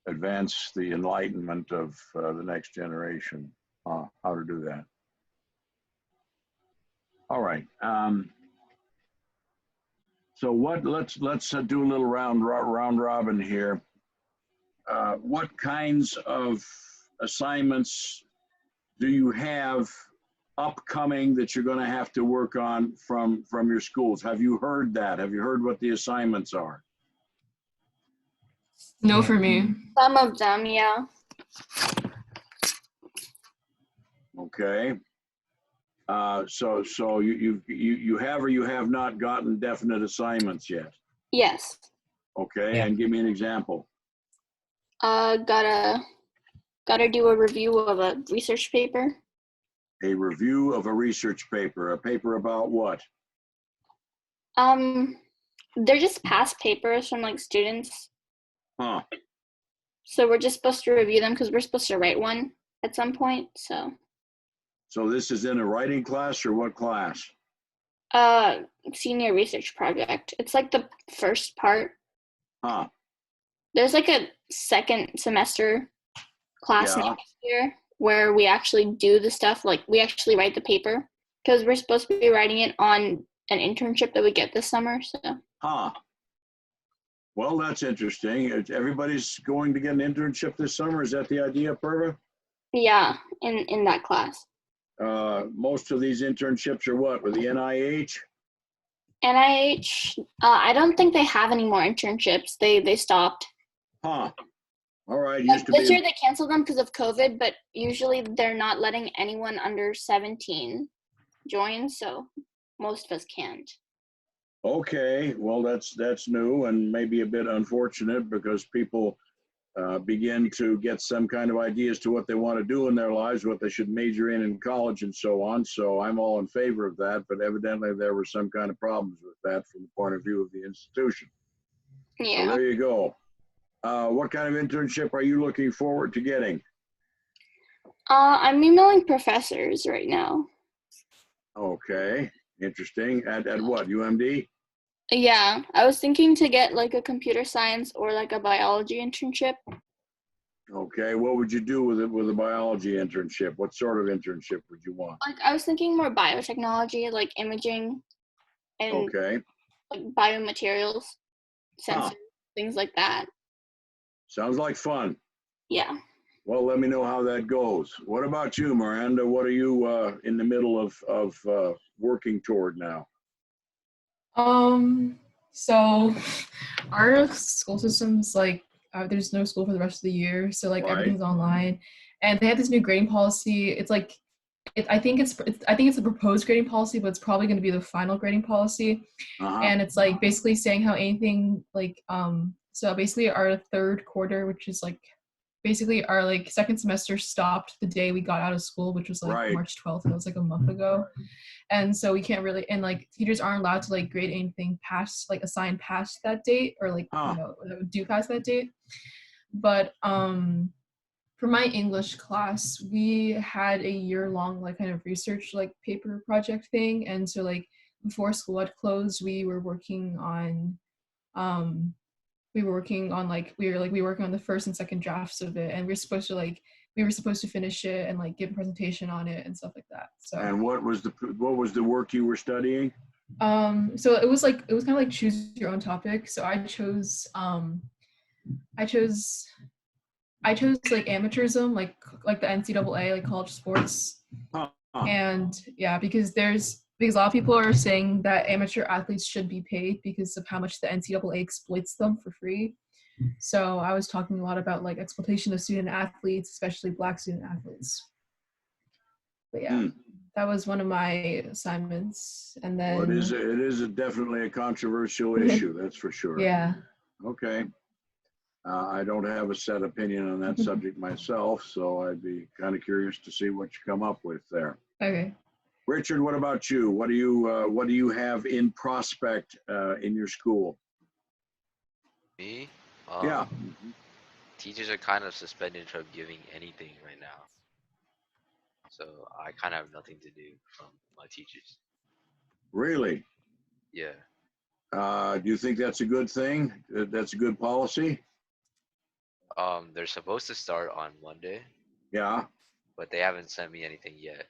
advance the enlightenment of the next generation. How to do that. All right. So let's do a little round robin here. What kinds of assignments do you have upcoming that you're going to have to work on from your schools? Have you heard that? Have you heard what the assignments are? No for me. Some of them, yeah. Okay. So you have or you have not gotten definite assignments yet? Yes. Okay, Yeah. and give me an example. Gotta do a review of a research paper. A review of a research paper. A paper about what? They're just past papers from like students. Huh. So we're just supposed to review them because we're supposed to write one at some point. So this is in a writing class or what class? Senior research project. It's like the first part. Huh. There's like a second semester class next year where we actually do the stuff, like we actually write the paper because we're supposed to be writing it on an internship that we get this summer. So. Huh. Well, that's interesting. Everybody's going to get an internship this summer. Is that the idea, Perva? Yeah, in that class. Most of these internships are what, with the NIH? NIH, I don't think they have any more internships. They stopped. Huh. All right. This year they canceled them because of COVID, but usually they're not letting anyone under 17 join, so most of us can't. Okay. Well, that's new and maybe a bit unfortunate because people begin to get some kind of ideas to what they want to do in their lives, what they should major in college and so on. So I'm all in favor of that, but evidently there were some kind of problems with that from the point of view of the institution. Yeah. So there you go. What kind of internship are you looking forward to getting? I'm emailing professors right now. Okay, interesting. At what, UMD? Yeah, I was thinking to get like a computer science or like a biology internship. Okay, what would you do with it with a biology internship? What sort of internship would you want? Like I was thinking more biotechnology, like imaging and Okay, like biomaterials, Huh. sensors, things like that. Sounds like fun. Yeah. Well, let me know how that goes. What about you, Miranda? What are you in the middle of working toward now? So our school system's like there's no school for the rest of the year, so like Right. everything's online, and they have this new grading policy. It's like I think it's a proposed grading policy, but it's probably going to be the final grading policy. Uh-huh. And it's like basically saying how anything like so basically our third quarter, which is like basically our like second semester, stopped the day we got out of school, which was like Right. March 12th. That was like a month ago. And so we can't really, and like teachers aren't allowed to like grade anything past like assign past that date, or like Huh. you know do past that date. But for my English class, we had a year-long like kind of research like paper project thing, and so like before school had closed, we were working on like we were working on the first and second drafts of it, and we were supposed to finish it and like give a presentation on it and stuff like that. So And what was the work you were studying? so it was kind of like choose your own topic. So I chose like amateurism, like the NCAA, like college sports. Huh. And yeah, because a lot of people are saying that amateur athletes should be paid because of how much the NCAA exploits them for free. So I was talking a lot about like exploitation of student athletes, especially Black student athletes. But yeah, that was one of my assignments. And then Well, it is definitely a controversial issue, that's for sure. Yeah. Okay. I don't have a set opinion on that subject myself, so I'd be kind of curious to see what you come up with there. Okay. Richard, what about you? What do you have in prospect in your school? Me? Yeah. Teachers are kind of suspended from giving anything right now. So I kind of have nothing to do from my teachers. Really? Yeah. Do you think that's a good thing? That's a good policy? They're supposed to start on Monday, Yeah. but they haven't sent me anything yet.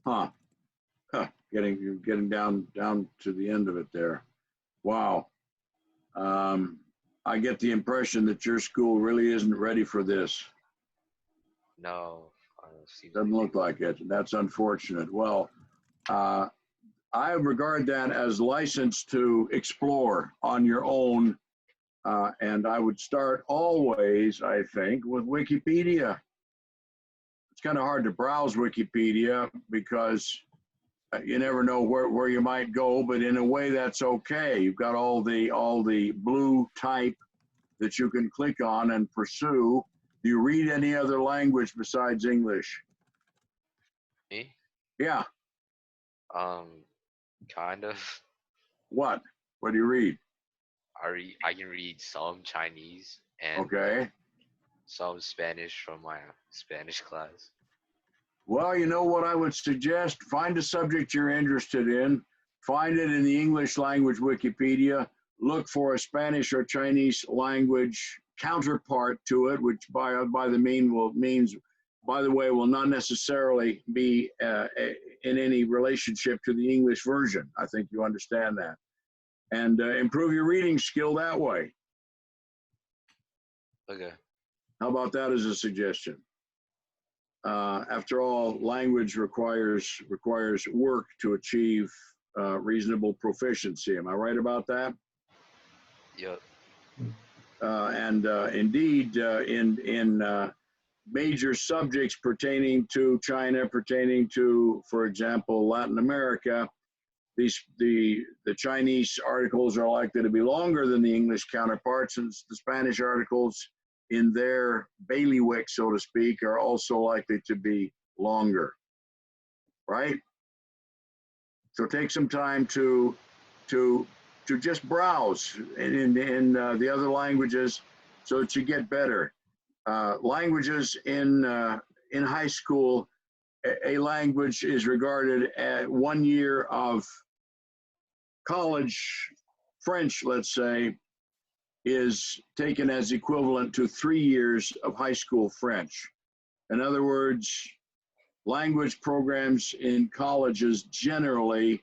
Huh. You're getting down to the end of it there. Wow. I get the impression that your school really isn't ready for this. No. Doesn't look like it. That's unfortunate. Well, I regard that as license to explore on your own. And I would start always, I think, with Wikipedia. It's kind of hard to browse Wikipedia because you never know where you might go, but in a way that's okay. You've got all the blue type that you can click on and pursue. Do you read any other language besides English? Me? Yeah. Kind of. What? What do you read? I can read some Chinese and Okay. some Spanish from my Spanish class. Well, you know what I would suggest? Find a subject you're interested in. Find it in the English language Wikipedia. Look for a Spanish or Chinese language counterpart to it, which by the way, will not necessarily be in any relationship to the English version. I think you understand that. And improve your reading skill that way. Okay. How about that as a suggestion? After all, language requires work to achieve reasonable proficiency. Am I right about that? Yep. And indeed, in major subjects pertaining to China, pertaining to, for example, Latin America, the Chinese articles are likely to be longer than the English counterparts, and the Spanish articles in their bailiwick, so to speak, are also likely to be longer, right? So take some time to just browse in the other languages so that you get better. Languages in high school, a language is regarded at 1 year of college French, let's say, is taken as equivalent to 3 years of high school French. In other words, language programs in colleges generally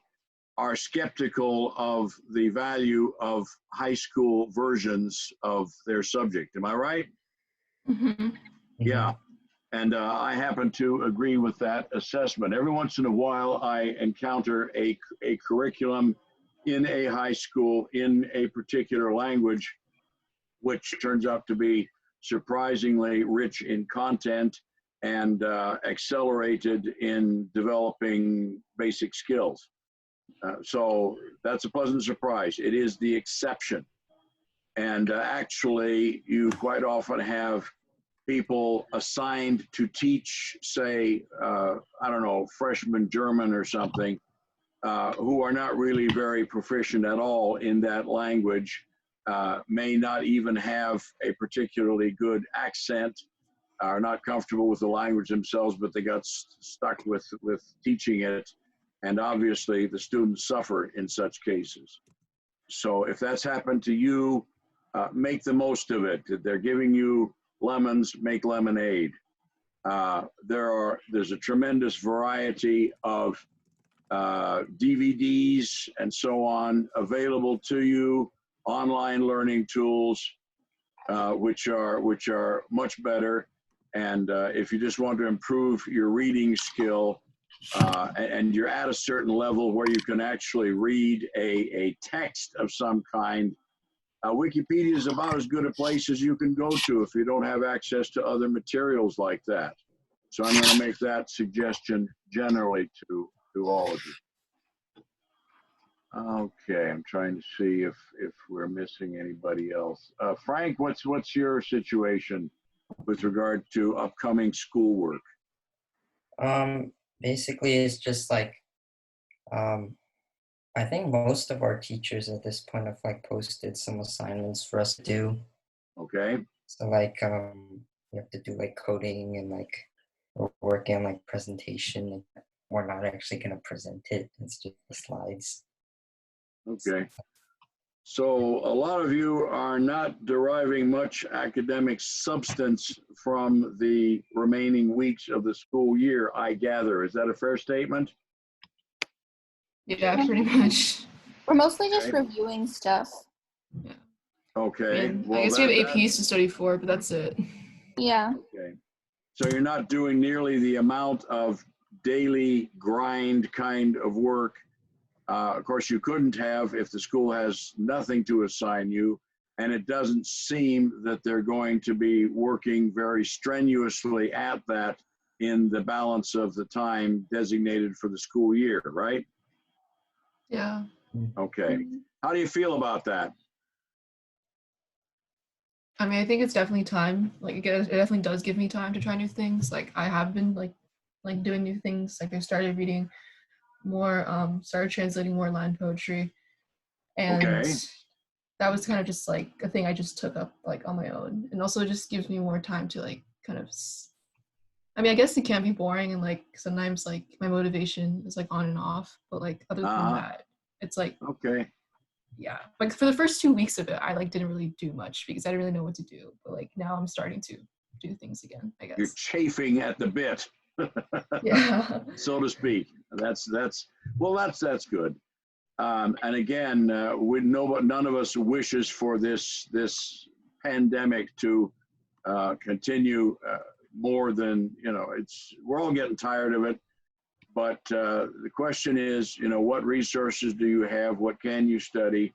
are skeptical of the value of high school versions of their subject. Am I right? Mm-hmm. Yeah. And I happen to agree with that assessment. Every once in a while, I encounter a curriculum in a high school in a particular language, which turns out to be surprisingly rich in content and accelerated in developing basic skills. So that's a pleasant surprise. It is the exception. And actually, you quite often have people assigned to teach, say, I don't know, freshman German or something, who are not really very proficient at all in that language, may not even have a particularly good accent, are not comfortable with the language themselves, but they got stuck with teaching it. And obviously, the students suffer in such cases. So if that's happened to you, make the most of it. They're giving you lemons, make lemonade. There's a tremendous variety of DVDs and so on available to you, online learning tools, which are much better. And if you just want to improve your reading skill, and you're at a certain level where you can actually read a text of some kind, Wikipedia is about as good a place as you can go to if you don't have access to other materials like that. So I'm going to make that suggestion generally to all of you. Okay, I'm trying to see if we're missing anybody else. Frank, what's your situation with regard to upcoming schoolwork? Basically, it's just like, I think most of our teachers at this point have like posted some assignments for us to do. Okay. So like, we have to do like coding and like we're working on like presentation. And we're not actually gonna present it. It's just the slides. Okay. So a lot of you are not deriving much academic substance from the remaining weeks of the school year, I gather. Is that a fair statement? Yeah, pretty much. We're mostly just Okay. reviewing stuff. Yeah. Okay. And Well, I guess we have APs to study for, but that's it. Yeah. Okay. So you're not doing nearly the amount of daily grind kind of work. Of course, you couldn't have if the school has nothing to assign you, and it doesn't seem that they're going to be working very strenuously at that in the balance of the time designated for the school year, right? Yeah. Okay. How do you feel about that? I mean, I think it's definitely time. Like, it definitely does give me time to try new things. Like, I have been like doing new things. Like, I started reading more, started translating more Latin poetry, and Okay. that was kind of just like a thing I just took up like on my own, and also it just gives me more time to like kind of. I mean, I guess it can be boring, and like sometimes like my motivation is like on and off, but like other than that, it's like okay. Yeah, like for the first 2 weeks of it, I like didn't really do much because I didn't really know what to do. But like now I'm starting to do things again, I You're guess. chafing at the bit, Yeah. so to speak. That's good. And again, none of us wishes for this pandemic to continue more than, we're all getting tired of it. But the question is, what resources do you have? What can you study?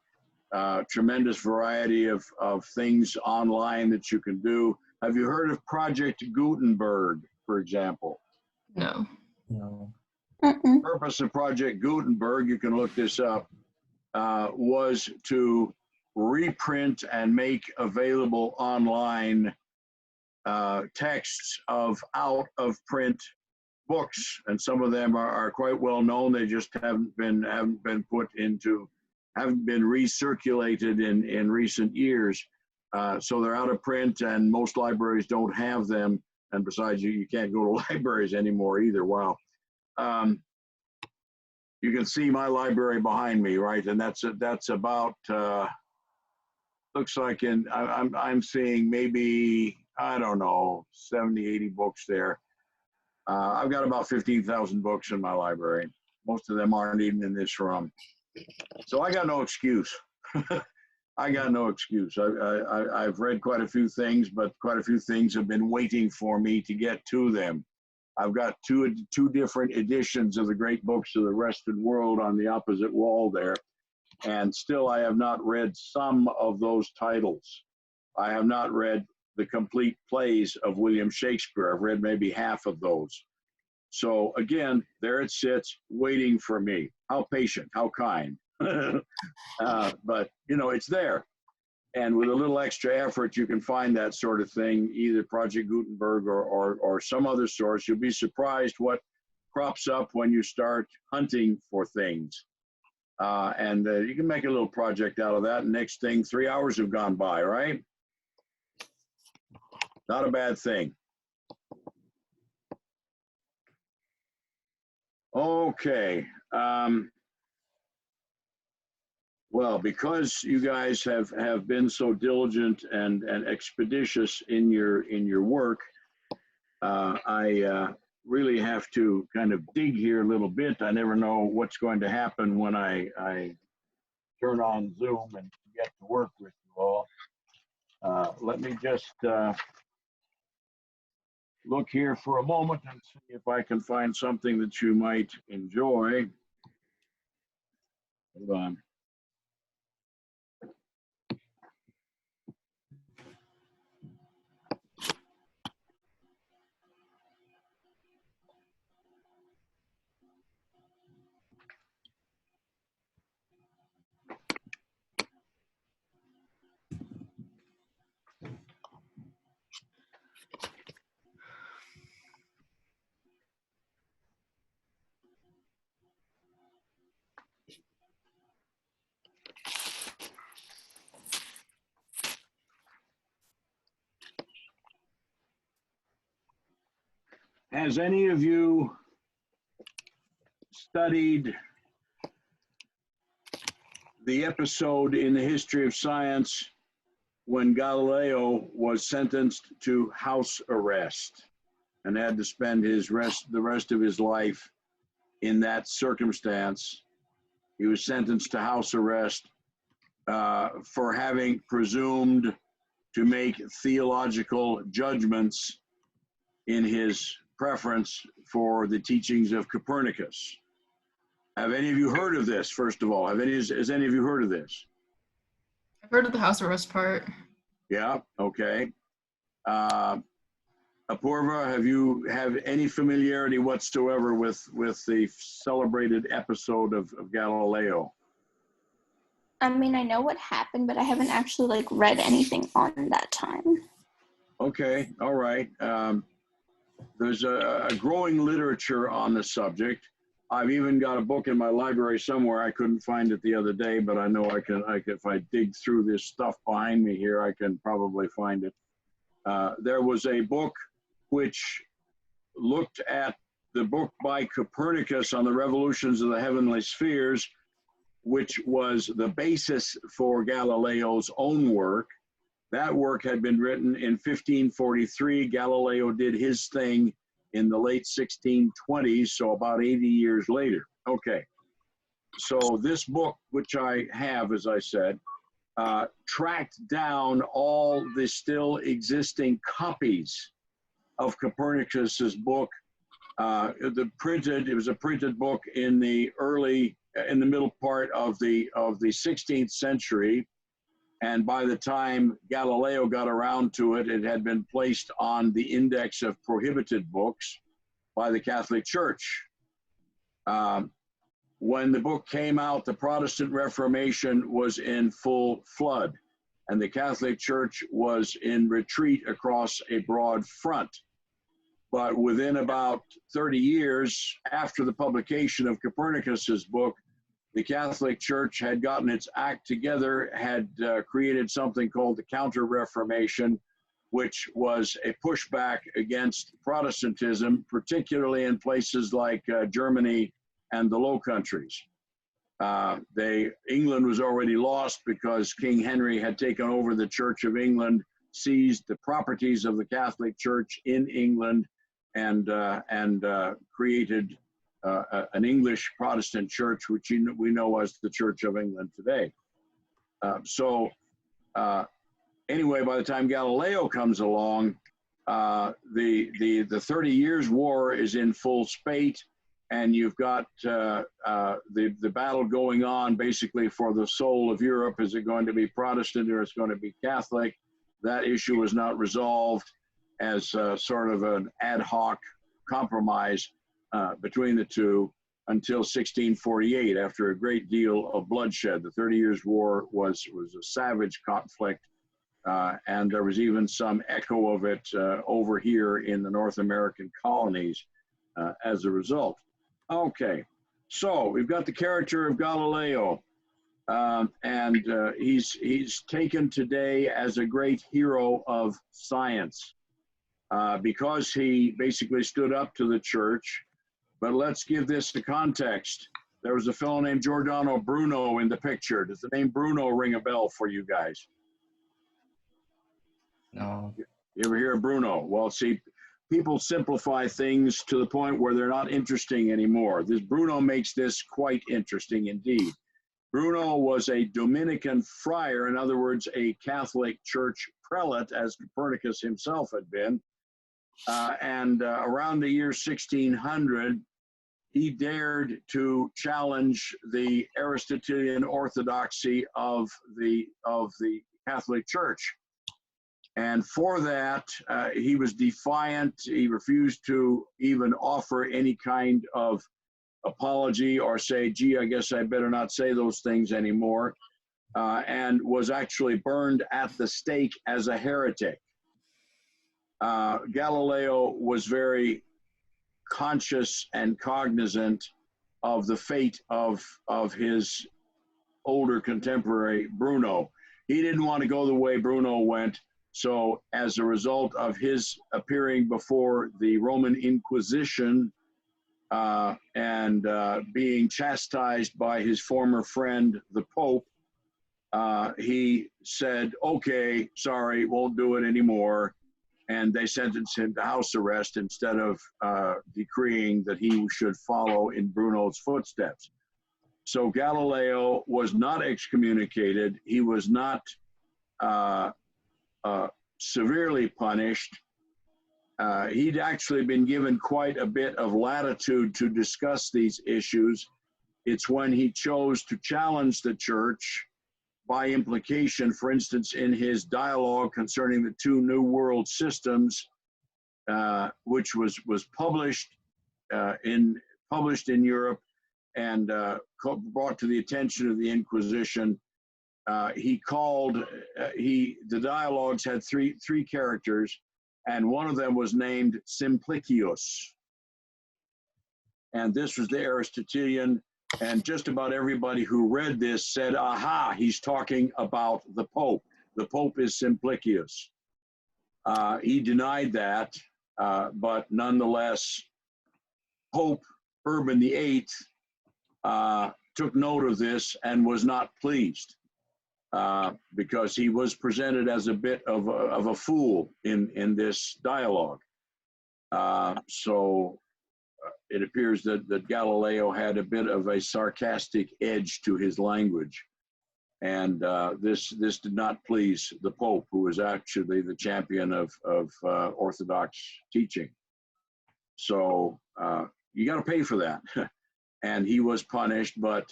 Tremendous variety of things online that you can do. Have you heard of Project Gutenberg, for example? No. No. The purpose of Project Gutenberg, you can look this up, was to reprint and make available online texts of out-of-print books, and some of them are quite well known. They just haven't been recirculated in recent years. So they're out of print, and most libraries don't have them. And besides, you can't go to libraries anymore either. Wow. You can see my library behind me, right? And that's about looks like I'm seeing maybe, I don't know, 70, 80 books there. I've got about 15,000 books in my library. Most of them aren't even in this room. So I got no excuse. I got no excuse. I've read quite a few things, but quite a few things have been waiting for me to get to them. I've got two different editions of the great books of the Western world on the opposite wall there. And still I have not read some of those titles. I have not read the complete plays of William Shakespeare. I've read maybe half of those. So again, there it sits waiting for me. How patient, how kind. But you know, it's there. And with a little extra effort, you can find that sort of thing, either Project Gutenberg or some other source. You'll be surprised what crops up when you start hunting for things. And you can make a little project out of that. And next thing, 3 hours have gone by, right? Not a bad thing. Okay. Well, because you guys have been so diligent and expeditious in your work, I really have to kind of dig here a little bit. I never know what's going to happen when I turn on Zoom and get to work with you all. Let me just look here for a moment and see if I can find something that you might enjoy. Hold on. Has any of you studied the episode in the history of science when Galileo was sentenced to house arrest and had to spend the rest of his life in that circumstance? He was sentenced to house arrest for having presumed to make theological judgments in his preference for the teachings of Copernicus. Have any of you heard of this, first of all? Has any of you heard of this? I've heard of the house arrest part. Yeah, okay. Apurva, have any familiarity whatsoever with the celebrated episode of Galileo? I mean, I know what happened, but I haven't actually like read anything on that time. Okay, all right. There's a growing literature on the subject. I've even got a book in my library somewhere. I couldn't find it the other day, but I know I can if I dig through this stuff behind me here, I can probably find it. There was a book which looked at the book by Copernicus on the revolutions of the heavenly spheres, which was the basis for Galileo's own work. That work had been written in 1543. Galileo did his thing in the late 1620s, so about 80 years later. Okay, so this book, which I have, as I said, tracked down all the still existing copies of Copernicus's book. It was a printed book in the middle part of the 16th century. And by the time Galileo got around to it, it had been placed on the index of prohibited books by the Catholic Church. When the book came out, the Protestant Reformation was in full flood, and the Catholic Church was in retreat across a broad front. But within about 30 years after the publication of Copernicus's book, the Catholic Church had gotten its act together, had created something called the Counter-Reformation, which was a pushback against Protestantism, particularly in places like Germany and the Low Countries. England was already lost because King Henry had taken over the Church of England, seized the properties of the Catholic Church in England, and created an English Protestant church, which we know as the Church of England today. Anyway, by the time Galileo comes along, the 30 Years' War is in full spate, and you've got the battle going on basically for the soul of Europe. Is it going to be Protestant or is it going to be Catholic? That issue was not resolved as sort of an ad hoc compromise between the two until 1648, after a great deal of bloodshed. The 30 Years' War was a savage conflict, and there was even some echo of it over here in the North American colonies as a result. Okay, so we've got the character of Galileo, and he's taken today as a great hero of science because he basically stood up to the church. But let's give this the context. There was a fellow named Giordano Bruno in the picture. Does the name Bruno ring a bell for you guys? No. You ever hear of Bruno? Well, see, people simplify things to the point where they're not interesting anymore. This Bruno makes this quite interesting indeed. Bruno was a Dominican friar, in other words, a Catholic Church prelate, as Copernicus himself had been. And around the year 1600, he dared to challenge the Aristotelian orthodoxy of the Catholic Church. And for that, he was defiant. He refused to even offer any kind of apology or say, gee, I guess I better not say those things anymore, and was actually burned at the stake as a heretic. Galileo was very conscious and cognizant of the fate of his older contemporary, Bruno. He didn't want to go the way Bruno went. So as a result of his appearing before the Roman Inquisition and being chastised by his former friend, the Pope, he said, okay, sorry, won't do it anymore. And they sentenced him to house arrest instead of decreeing that he should follow in Bruno's footsteps. So Galileo was not excommunicated. He was not severely punished. He'd actually been given quite a bit of latitude to discuss these issues. It's when he chose to challenge the church by implication, for instance, in his dialogue concerning the two New World systems, which was published in Europe and brought to the attention of the Inquisition. The dialogues had three characters, and one of them was named Simplicius. And this was the Aristotelian, and just about everybody who read this said, aha, he's talking about the Pope. The Pope is Simplicius. He denied that, but nonetheless, Pope Urban VIII took note of this and was not pleased. Because he was presented as a bit of a fool in this dialogue. So it appears that Galileo had a bit of a sarcastic edge to his language. And this did not please the Pope, who was actually the champion of Orthodox teaching. So you got to pay for that. And he was punished, but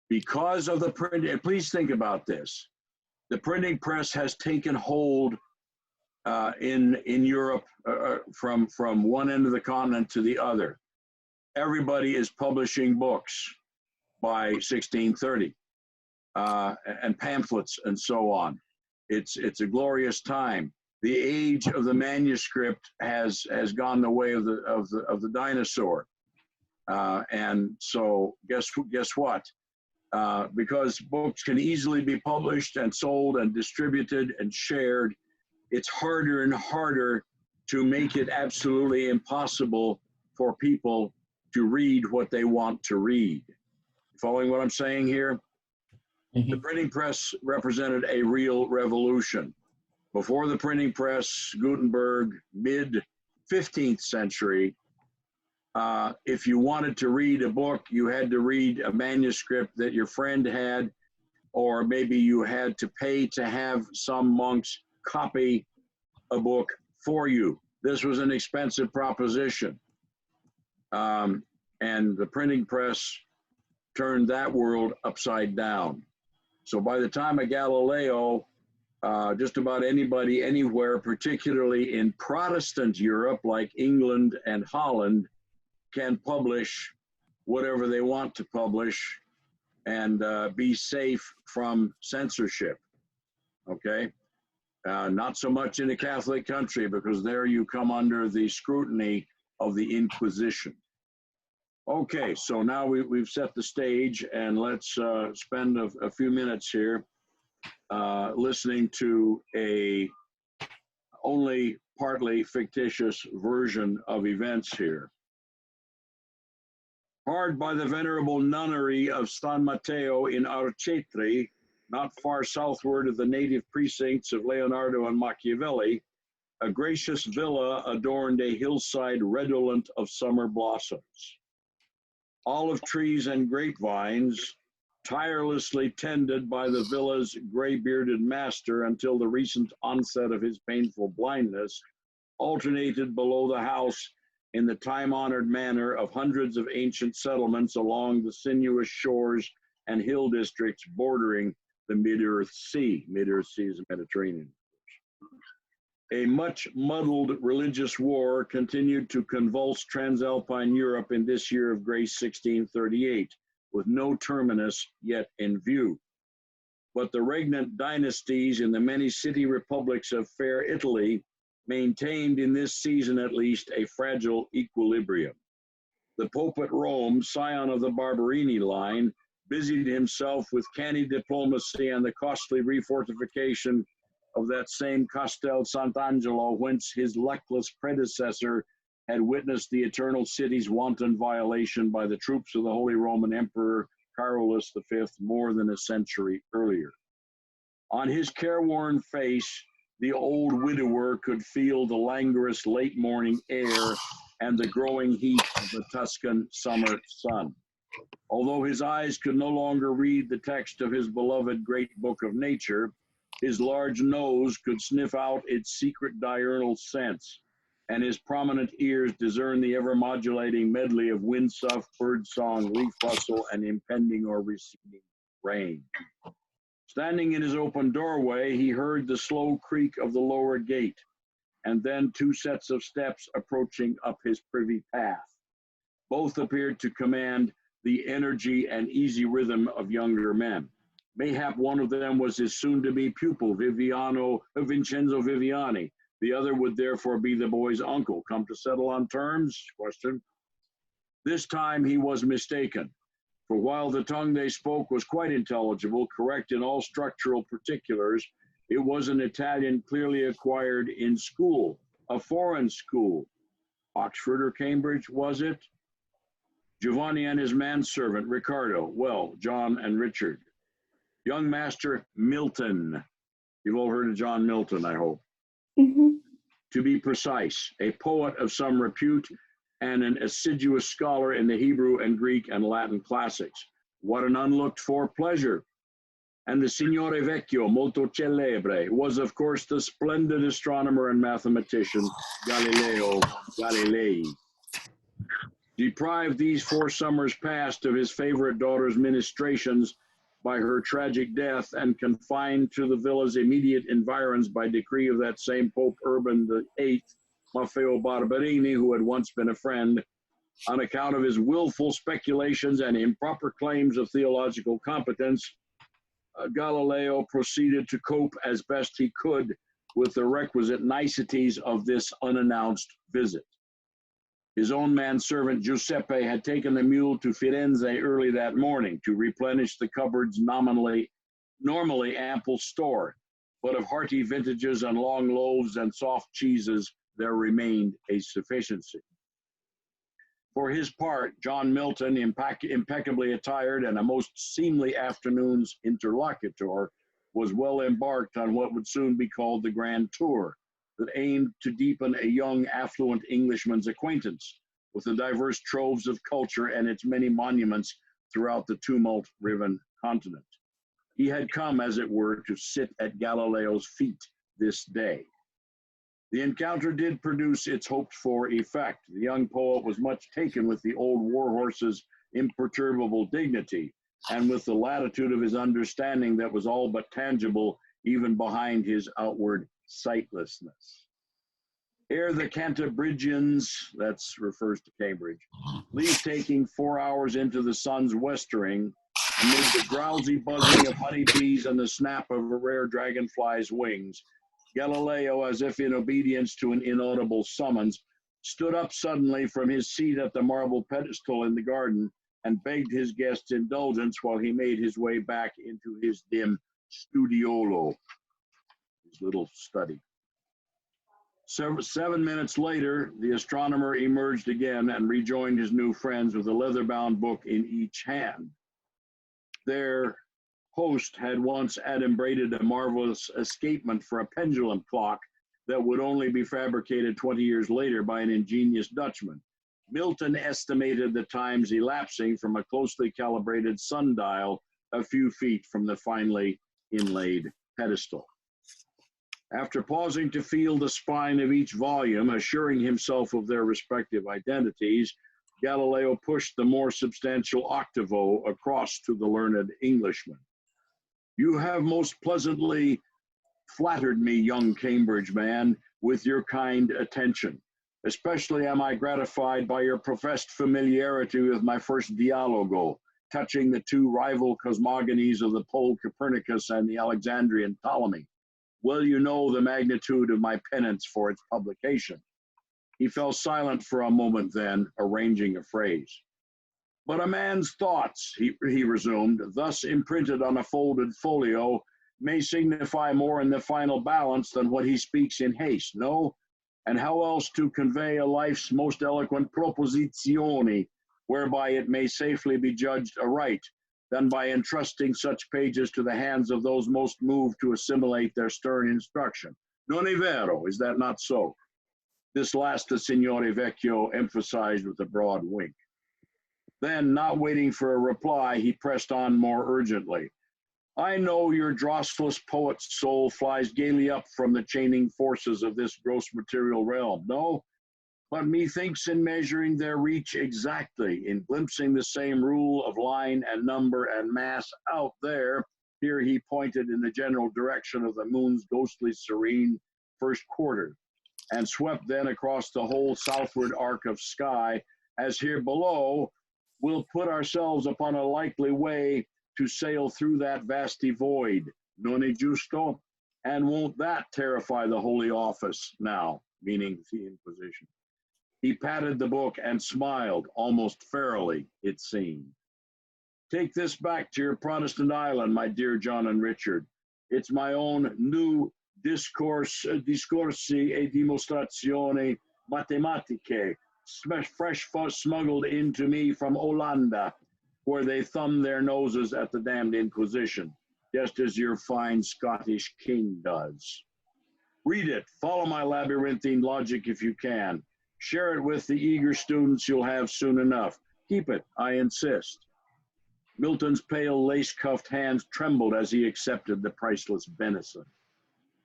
because of the print, and please think about this, the printing press has taken hold in Europe from one end of the continent to the other. Everybody is publishing books by 1630 and pamphlets and so on. It's a glorious time. The age of the manuscript has gone the way of the dinosaur, and so guess what? Because books can easily be published and sold and distributed and shared, it's harder and harder to make it absolutely impossible for people to read what they want to read. Following what I'm saying here? The Mhm. printing press represented a real revolution. Before the printing press, Gutenberg, mid 15th century, if you wanted to read a book, you had to read a manuscript that your friend had, or maybe you had to pay to have some monks copy a book for you. This was an expensive proposition. And the printing press turned that world upside down. So by the time of Galileo, just about anybody anywhere, particularly in Protestant Europe like England and Holland, can publish whatever they want to publish and be safe from censorship. Okay? Not so much in a Catholic country, because there you come under the scrutiny of the Inquisition. Okay, so now we've set the stage, and let's spend a few minutes here listening to a only partly fictitious version of events here. Hard by the venerable nunnery of San Matteo in Arcetri, not far southward of the native precincts of Leonardo and Machiavelli, a gracious villa adorned a hillside redolent of summer blossoms. Olive trees and grapevines, tirelessly tended by the villa's gray-bearded master until the recent onset of his painful blindness, alternated below the house in the time-honored manner of hundreds of ancient settlements along the sinuous shores and hill districts bordering the Mid-Earth Sea. Mid-Earth Sea is the Mediterranean. A much muddled religious war continued to convulse Transalpine Europe in this year of grace 1638, with no terminus yet in view. But the regnant dynasties in the many city republics of fair Italy maintained in this season at least a fragile equilibrium. The Pope at Rome, scion of the Barberini line, busied himself with canny diplomacy and the costly refortification of that same Castel Sant'Angelo, whence his luckless predecessor had witnessed the eternal city's wanton violation by the troops of the Holy Roman Emperor Carolus V more than a century earlier. On his careworn face, the old widower could feel the languorous late morning air and the growing heat of the Tuscan summer sun. Although his eyes could no longer read the text of his beloved great book of nature, his large nose could sniff out its secret diurnal scents, and his prominent ears discern the ever-modulating medley of windsough, birdsong, leaf rustle, and impending or receding rain. Standing in his open doorway, he heard the slow creak of the lower gate, and then two sets of steps approaching up his privy path. Both appeared to command the energy and easy rhythm of younger men. Mayhap one of them was his soon-to-be pupil, Vincenzo Viviani. The other would therefore be the boy's uncle. Come to settle on terms? Question. This time he was mistaken, for while the tongue they spoke was quite intelligible, correct in all structural particulars, it was an Italian clearly acquired in school, a foreign school. Oxford or Cambridge, was it? Giovanni and his manservant, Riccardo. Well, John and Richard. Young Master Milton. You've all heard of John Milton, I hope. Mm-hmm. To be precise, a poet of some repute and an assiduous scholar in the Hebrew and Greek and Latin classics. What an unlooked-for pleasure. And the Signore Vecchio, molto celebre, was of course the splendid astronomer and mathematician Galileo Galilei. Deprived these 4 summers past of his favorite daughter's ministrations by her tragic death and confined to the villa's immediate environs by decree of that same Pope Urban VIII, Maffeo Barberini, who had once been a friend, on account of his willful speculations and improper claims of theological competence, Galileo proceeded to cope as best he could with the requisite niceties of this unannounced visit. His own manservant Giuseppe had taken the mule to Firenze early that morning to replenish the cupboard's normally ample store, but of hearty vintages and long loaves and soft cheeses there remained a sufficiency. For his part, John Milton, impeccably attired and a most seemly afternoon's interlocutor, was well embarked on what would soon be called the Grand Tour, that aimed to deepen a young, affluent Englishman's acquaintance with the diverse troves of culture and its many monuments throughout the tumult-riven continent. He had come, as it were, to sit at Galileo's feet this day. The encounter did produce its hoped-for effect. The young poet was much taken with the old warhorse's imperturbable dignity and with the latitude of his understanding that was all but tangible even behind his outward sightlessness. Ere the Cantabrigians, that refers to Cambridge, leave taking 4 hours into the sun's westering, amid the drowsy buzzing of honeybees and the snap of a rare dragonfly's wings, Galileo, as if in obedience to an inaudible summons, stood up suddenly from his seat at the marble pedestal in the garden and begged his guest's indulgence while he made his way back into his dim studiolo, his little study. 7 minutes later, the astronomer emerged again and rejoined his new friends with a leather-bound book in each hand. Their host had once adumbrated a marvelous escapement for a pendulum clock that would only be fabricated 20 years later by an ingenious Dutchman. Milton estimated the times elapsing from a closely calibrated sundial a few feet from the finely inlaid pedestal. After pausing to feel the spine of each volume, assuring himself of their respective identities, Galileo pushed the more substantial octavo across to the learned Englishman. You have most pleasantly flattered me, young Cambridge man, with your kind attention. Especially am I gratified by your professed familiarity with my first dialogo, touching the two rival cosmogonies of the Pole Copernicus and the Alexandrian Ptolemy. Well, you know the magnitude of my penance for its publication. He fell silent for a moment then, arranging a phrase. But a man's thoughts, he resumed, thus imprinted on a folded folio, may signify more in the final balance than what he speaks in haste, no? And how else to convey a life's most eloquent proposizione, whereby it may safely be judged aright, than by entrusting such pages to the hands of those most moved to assimilate their stern instruction. Non è vero, is that not so? This last the Signore Vecchio emphasized with a broad wink. Then, not waiting for a reply, he pressed on more urgently. I know your drosselous poet's soul flies gaily up from the chaining forces of this gross material realm, no? But methinks in measuring their reach exactly, in glimpsing the same rule of line and number and mass out there, here he pointed in the general direction of the moon's ghostly serene first quarter, and swept then across the whole southward arc of sky, as here below, we'll put ourselves upon a likely way to sail through that vasty void, non è giusto? And won't that terrify the Holy Office now, meaning the Inquisition? He patted the book and smiled, almost ferally, it seemed. Take this back to your Protestant island, my dear John and Richard. It's my own new discorsi e dimostrazioni matematiche, fresh smuggled into me from Olanda, where they thumb their noses at the damned Inquisition, just as your fine Scottish king does. Read it, follow my labyrinthine logic if you can. Share it with the eager students you'll have soon enough. Keep it, I insist. Milton's pale lace-cuffed hands trembled as he accepted the priceless benison.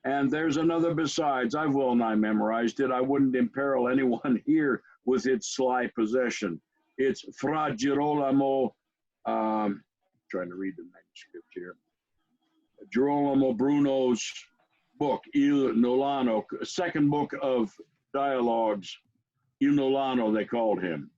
And there's another besides. I've well nigh memorized it. I wouldn't imperil anyone here with its sly possession. It's Fra Girolamo, trying to read the manuscript here. Girolamo Bruno's book, Il Nolano, second book of dialogues, Il Nolano, they called him.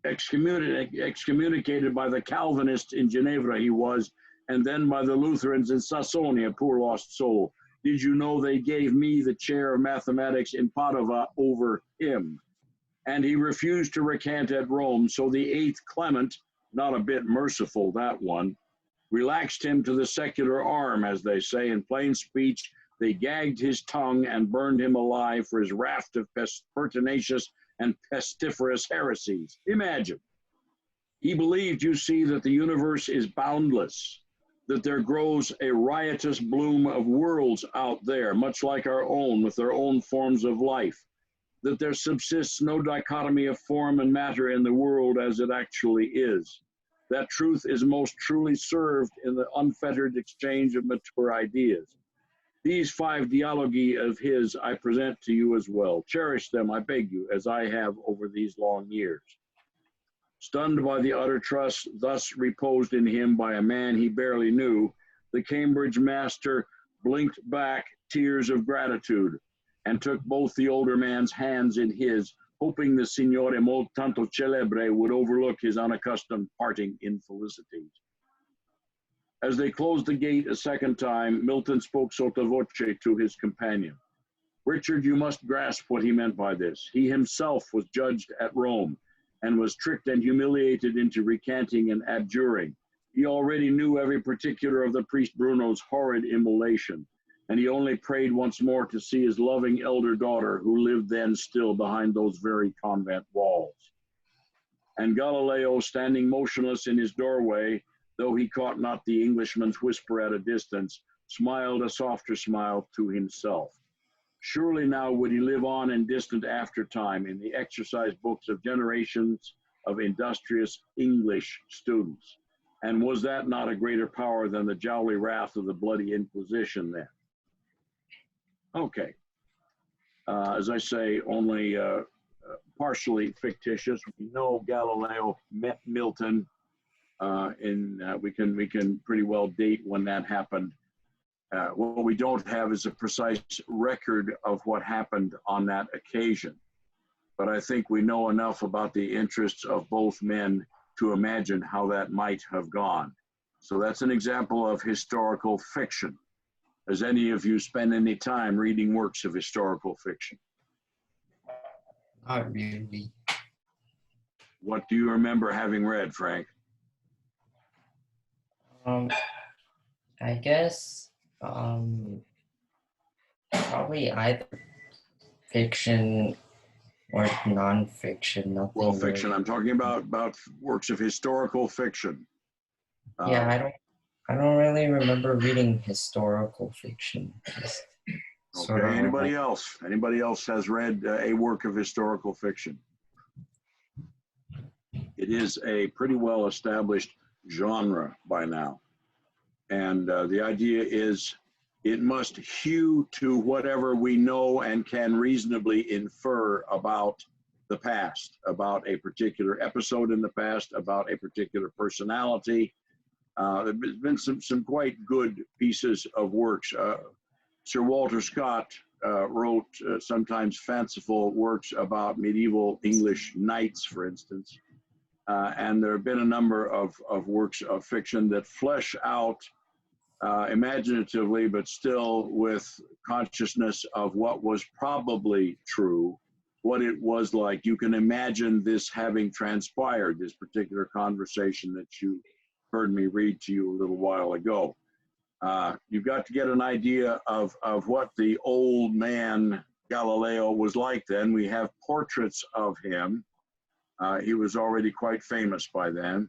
Excommunicated by the Calvinists in Ginevra he was, and then by the Lutherans in Sassonia, poor lost soul. Did you know they gave me the chair of mathematics in Padova over him? And he refused to recant at Rome, so the 8th Clement, not a bit merciful, that one, relaxed him to the secular arm, as they say. In plain speech, they gagged his tongue and burned him alive for his raft of pertinacious and pestiferous heresies. Imagine. He believed, you see, that the universe is boundless, that there grows a riotous bloom of worlds out there, much like our own, with their own forms of life, that there subsists no dichotomy of form and matter in the world as it actually is. That truth is most truly served in the unfettered exchange of mature ideas. These 5 dialogi of his I present to you as well. Cherish them, I beg you, as I have over these long years. Stunned by the utter trust thus reposed in him by a man he barely knew, the Cambridge master blinked back tears of gratitude and took both the older man's hands in his, hoping the Signore molto celebre would overlook his unaccustomed parting infelicities. As they closed the gate a second time, Milton spoke sotto voce to his companion. Richard, you must grasp what he meant by this. He himself was judged at Rome and was tricked and humiliated into recanting and abjuring. He already knew every particular of the priest Bruno's horrid immolation, and he only prayed once more to see his loving elder daughter, who lived then still behind those very convent walls. And Galileo, standing motionless in his doorway, though he caught not the Englishman's whisper at a distance, smiled a softer smile to himself. Surely now would he live on in distant aftertime in the exercise books of generations of industrious English students. And was that not a greater power than the jowly wrath of the bloody Inquisition then? Okay. As I say, only partially fictitious. We know Galileo met Milton. We can pretty well date when that happened. What we don't have is a precise record of what happened on that occasion. But I think we know enough about the interests of both men to imagine how that might have gone. So that's an example of historical fiction. Does any of you spend any time reading works of historical fiction? Not really. What do you remember having read, Frank? I guess probably either fiction or non-fiction. Nothing Well, fiction. really. I'm talking about works of historical fiction. Yeah, I don't really remember reading historical fiction. Just sort Okay. of Anybody like, else? Anybody else has read a work of historical fiction? It is a pretty well established genre by now. And the idea is it must hew to whatever we know and can reasonably infer about the past, about a particular episode in the past, about a particular personality. There's been some quite good pieces of works. Sir Walter Scott wrote sometimes fanciful works about medieval English knights, for instance. And there have been a number of works of fiction that flesh out imaginatively, but still with consciousness of what was probably true, what it was like. You can imagine this having transpired, this particular conversation that you heard me read to you a little while ago. You've got to get an idea of what the old man Galileo was like then. We have portraits of him. He was already quite famous by then.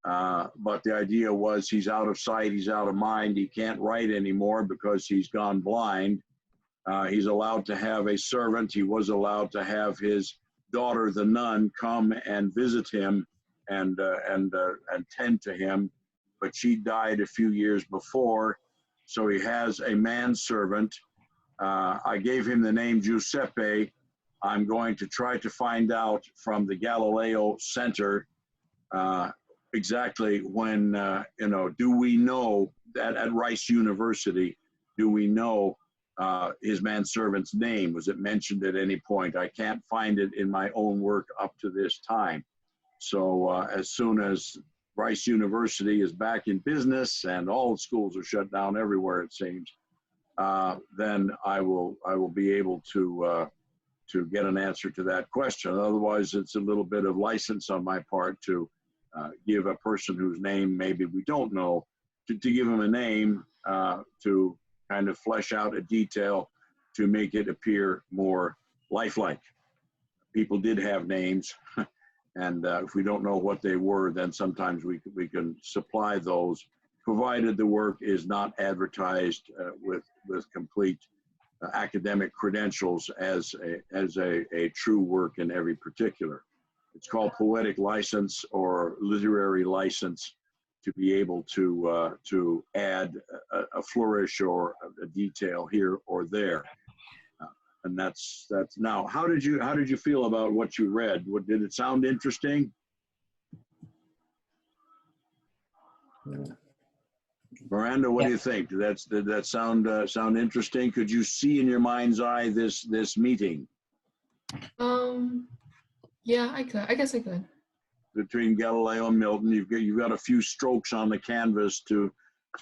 But the idea was he's out of sight, he's out of mind, he can't write anymore because he's gone blind. He's allowed to have a servant. He was allowed to have his daughter, the nun, come and visit him and tend to him, but she died a few years before, so he has a manservant. I gave him the name Giuseppe. I'm going to try to find out from the Galileo Center exactly when, do we know that at Rice University, do we know his manservant's name? Was it mentioned at any point? I can't find it in my own work up to this time. So as soon as Rice University is back in business and all the schools are shut down everywhere, it seems, then I will be able to get an answer to that question. Otherwise, it's a little bit of license on my part to give a person whose name maybe we don't know, to give him a name to kind of flesh out a detail to make it appear more lifelike. people did have names. And if we don't know what they were, then sometimes we can supply those, provided the work is not advertised with complete academic credentials as a true work in every particular. It's called poetic license or literary license, to be able to add a flourish or a detail here or there. And that's now. How did you feel about what you read? Did it sound interesting? Miranda, what do you think? Did that sound interesting? Could you see in your mind's eye this meeting? Yeah, I could. I guess I could. Between Galileo and Milton, you've got a few strokes on the canvas to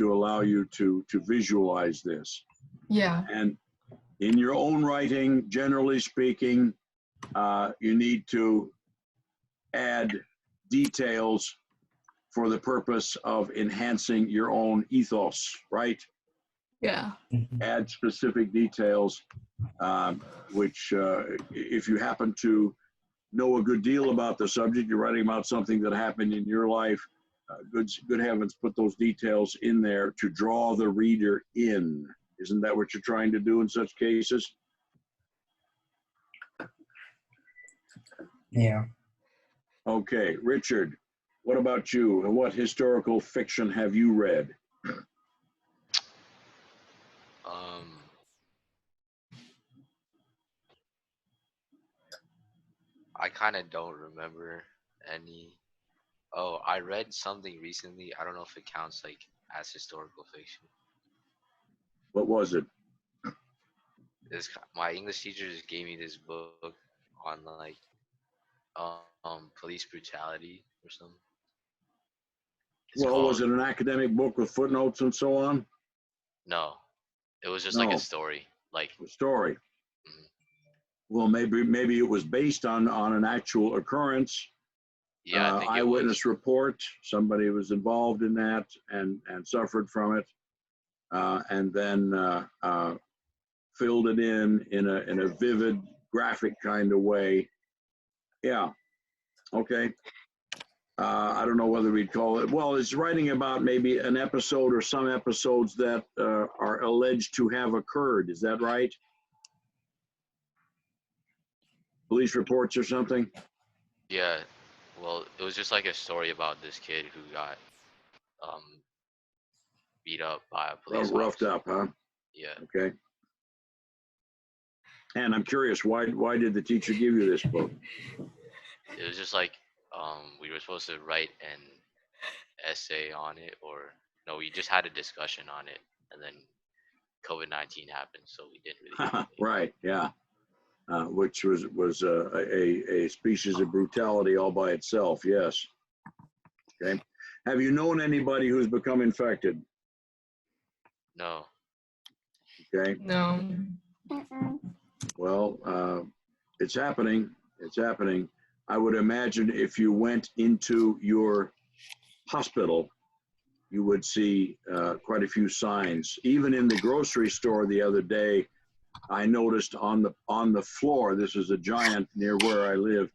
allow you to visualize this. Yeah. And in your own writing, generally speaking, you need to add details for the purpose of enhancing your own ethos, right? Yeah. Add specific details, which if you happen to know a good deal about the subject, you're writing about something that happened in your life, good heavens, put those details in there to draw the reader in. Isn't that what you're trying to do in such cases? Yeah. Okay, Richard, what about you? What historical fiction have you read? I kind of don't remember any. Oh, I read something recently. I don't know if it counts like as historical fiction. What was it? My English teacher just gave me this book on like police brutality or something. Was it an academic book with footnotes and so on? No, it was just like a story. Like a story. Mm-hmm. Well, maybe it was based on an actual occurrence. Yeah, I think eyewitness report. Somebody was involved in that and suffered from it, and then filled it in a vivid, graphic kind of way. Yeah. Okay. I don't know whether we'd call it. Well, it's writing about maybe an episode or some episodes that are alleged to have occurred. Is that right? Police reports or something? Yeah. Well, it was just like a story about this kid who got beat up by a police officer. Roughed up, huh? Yeah. Okay. And I'm curious, why did the teacher give you this book? It was just like we were supposed to write an essay on it, or no, we just had a discussion on it, and then COVID-19 happened, so we didn't really. Right. Yeah. Which was a species of brutality all by itself. Yes. Okay. Have you known anybody who's become infected? No. Okay. No. Well, it's happening. It's happening. I would imagine if you went into your hospital, you would see quite a few signs. Even in the grocery store the other day, I noticed on the floor, this is a giant near where I live,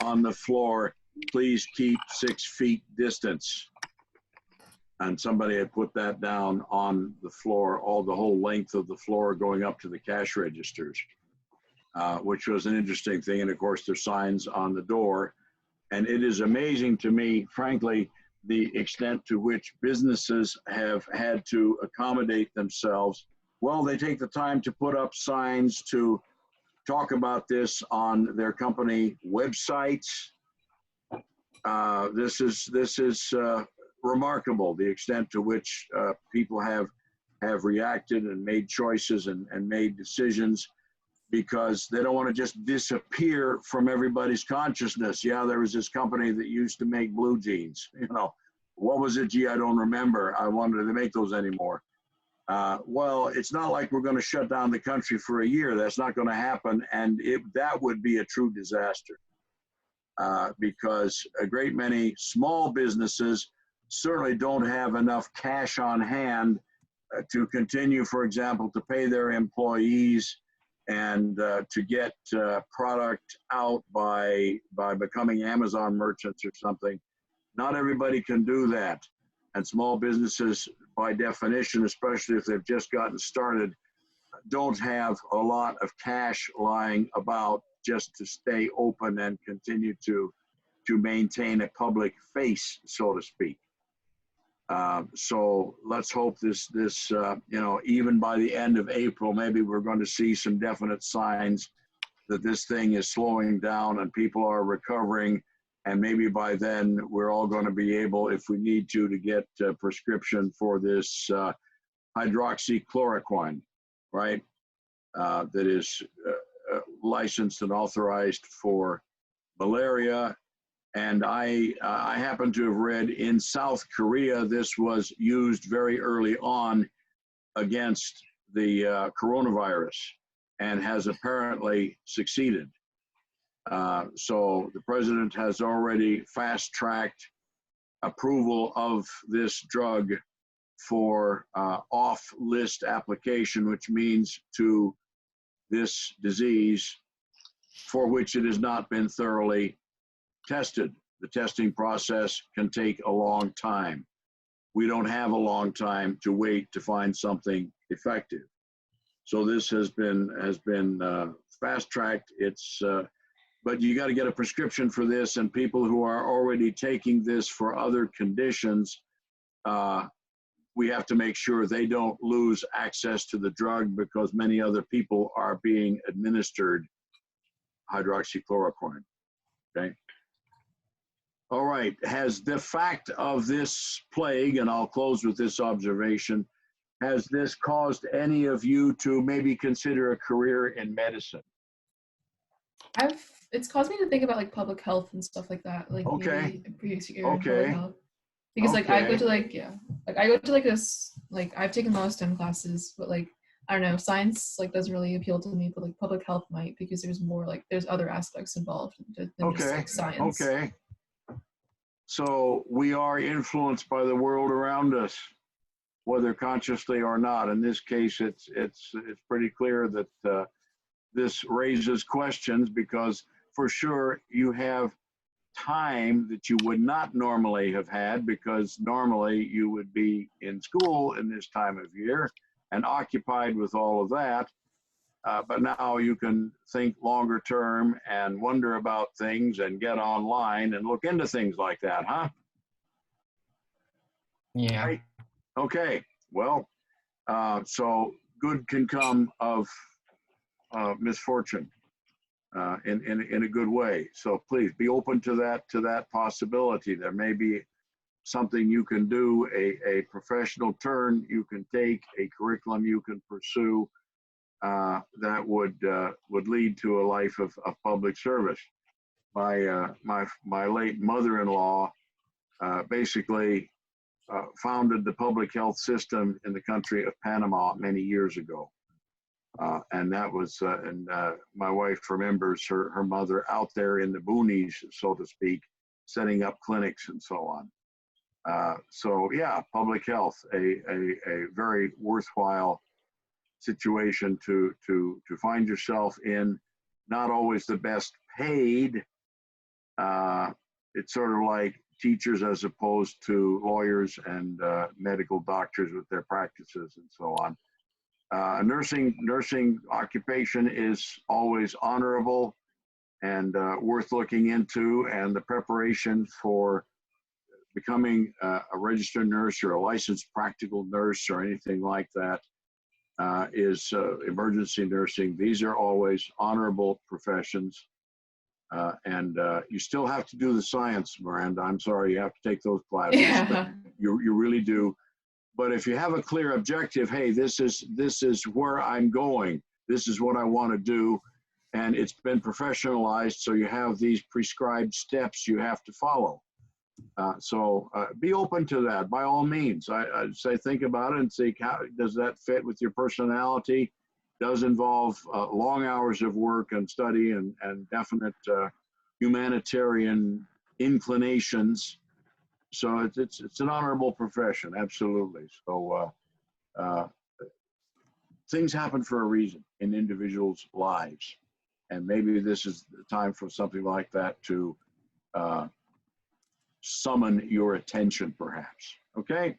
on the floor, please keep 6 feet distance. And somebody had put that down on the floor, the whole length of the floor going up to the cash registers, which was an interesting thing. And of course, there's signs on the door. And it is amazing to me, frankly, the extent to which businesses have had to accommodate themselves. Well, they take the time to put up signs to talk about this on their company websites. This is remarkable, the extent to which people have reacted and made choices and made decisions, because they don't want to just disappear from everybody's consciousness. Yeah, there was this company that used to make blue jeans. You know, what was it? Gee, I don't remember. I wanted to make those anymore. Well, it's not like we're going to shut down the country for a year. That's not going to happen. And that would be a true disaster, because a great many small businesses certainly don't have enough cash on hand to continue, for example, to pay their employees and to get product out by becoming Amazon merchants or something. Not everybody can do that. And small businesses, by definition, especially if they've just gotten started, don't have a lot of cash lying about just to stay open and continue to maintain a public face, so to speak. So let's hope this even by the end of April, maybe we're going to see some definite signs that this thing is slowing down and people are recovering. And maybe by then we're all going to be able, if we need to get a prescription for this hydroxychloroquine, right? That is licensed and authorized for malaria. And I happen to have read in South Korea, this was used very early on against the coronavirus and has apparently succeeded. So the president has already fast-tracked approval of this drug for off-list application, which means to this disease for which it has not been thoroughly tested. The testing process can take a long time. We don't have a long time to wait to find something effective. So this has been fast-tracked. It's but you got to get a prescription for this, and people who are already taking this for other conditions, we have to make sure they don't lose access to the drug because many other people are being administered hydroxychloroquine. Okay. All right. Has the fact of this plague, and I'll close with this observation, has this caused any of you to maybe consider a career in medicine? It's caused me to think about like public health and stuff like that. Like okay. maybe previous year public health. Because like I go to I go to like this, like I've taken a lot of STEM classes, but like I don't know, science like doesn't really appeal to me, but like public health might, because there's more like there's other aspects involved than just like science. Okay. So we are influenced by the world around us, whether consciously or not. In this case, it's pretty clear that this raises questions, because for sure you have time that you would not normally have had, because normally you would be in school in this time of year and occupied with all of that. But now you can think longer term and wonder about things and get online and look into things like that, huh? Yeah. Right? Okay. Well, so good can come of misfortune in a good way. So please be open to that possibility. There may be something you can do, a professional turn you can take, a curriculum you can pursue that would lead to a life of public service. My late mother-in-law basically founded the public health system in the country of Panama many years ago. And that was, my wife remembers her mother out there in the boonies, so to speak, setting up clinics and so on. So yeah, public health, a very worthwhile situation to find yourself in. Not always the best paid. It's sort of like teachers as opposed to lawyers and medical doctors with their practices and so on. Nursing occupation is always honorable and worth looking into, and the preparation for becoming a registered nurse or a licensed practical nurse or anything like that is emergency nursing. These are always honorable professions, and you still have to do the science, Miranda. I'm sorry, you have to take those classes. Yeah. You really do. But if you have a clear objective, hey, this is where I'm going, this is what I want to do, and it's been professionalized, so you have these prescribed steps you have to follow. So be open to that, by all means. I'd say think about it and see how does that fit with your personality. Does involve long hours of work and study and definite humanitarian inclinations. So it's an honorable profession, absolutely. So things happen for a reason in individuals' lives. And maybe this is the time for something like that to summon your attention, perhaps. Okay?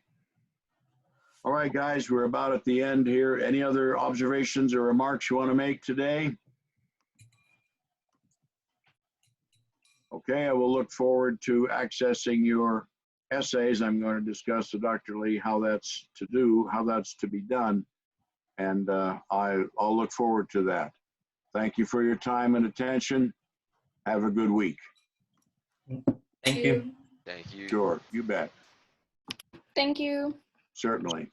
All right, guys, we're about at the end here. Any other observations or remarks you want to make today? Okay, I will look forward to accessing your essays. I'm going to discuss with Dr. Li how that's to do, how that's to be done. And I'll look forward to that. Thank you for your time and attention. Have a good week. Thank you. Thank you. Sure, you bet. Thank you. Certainly.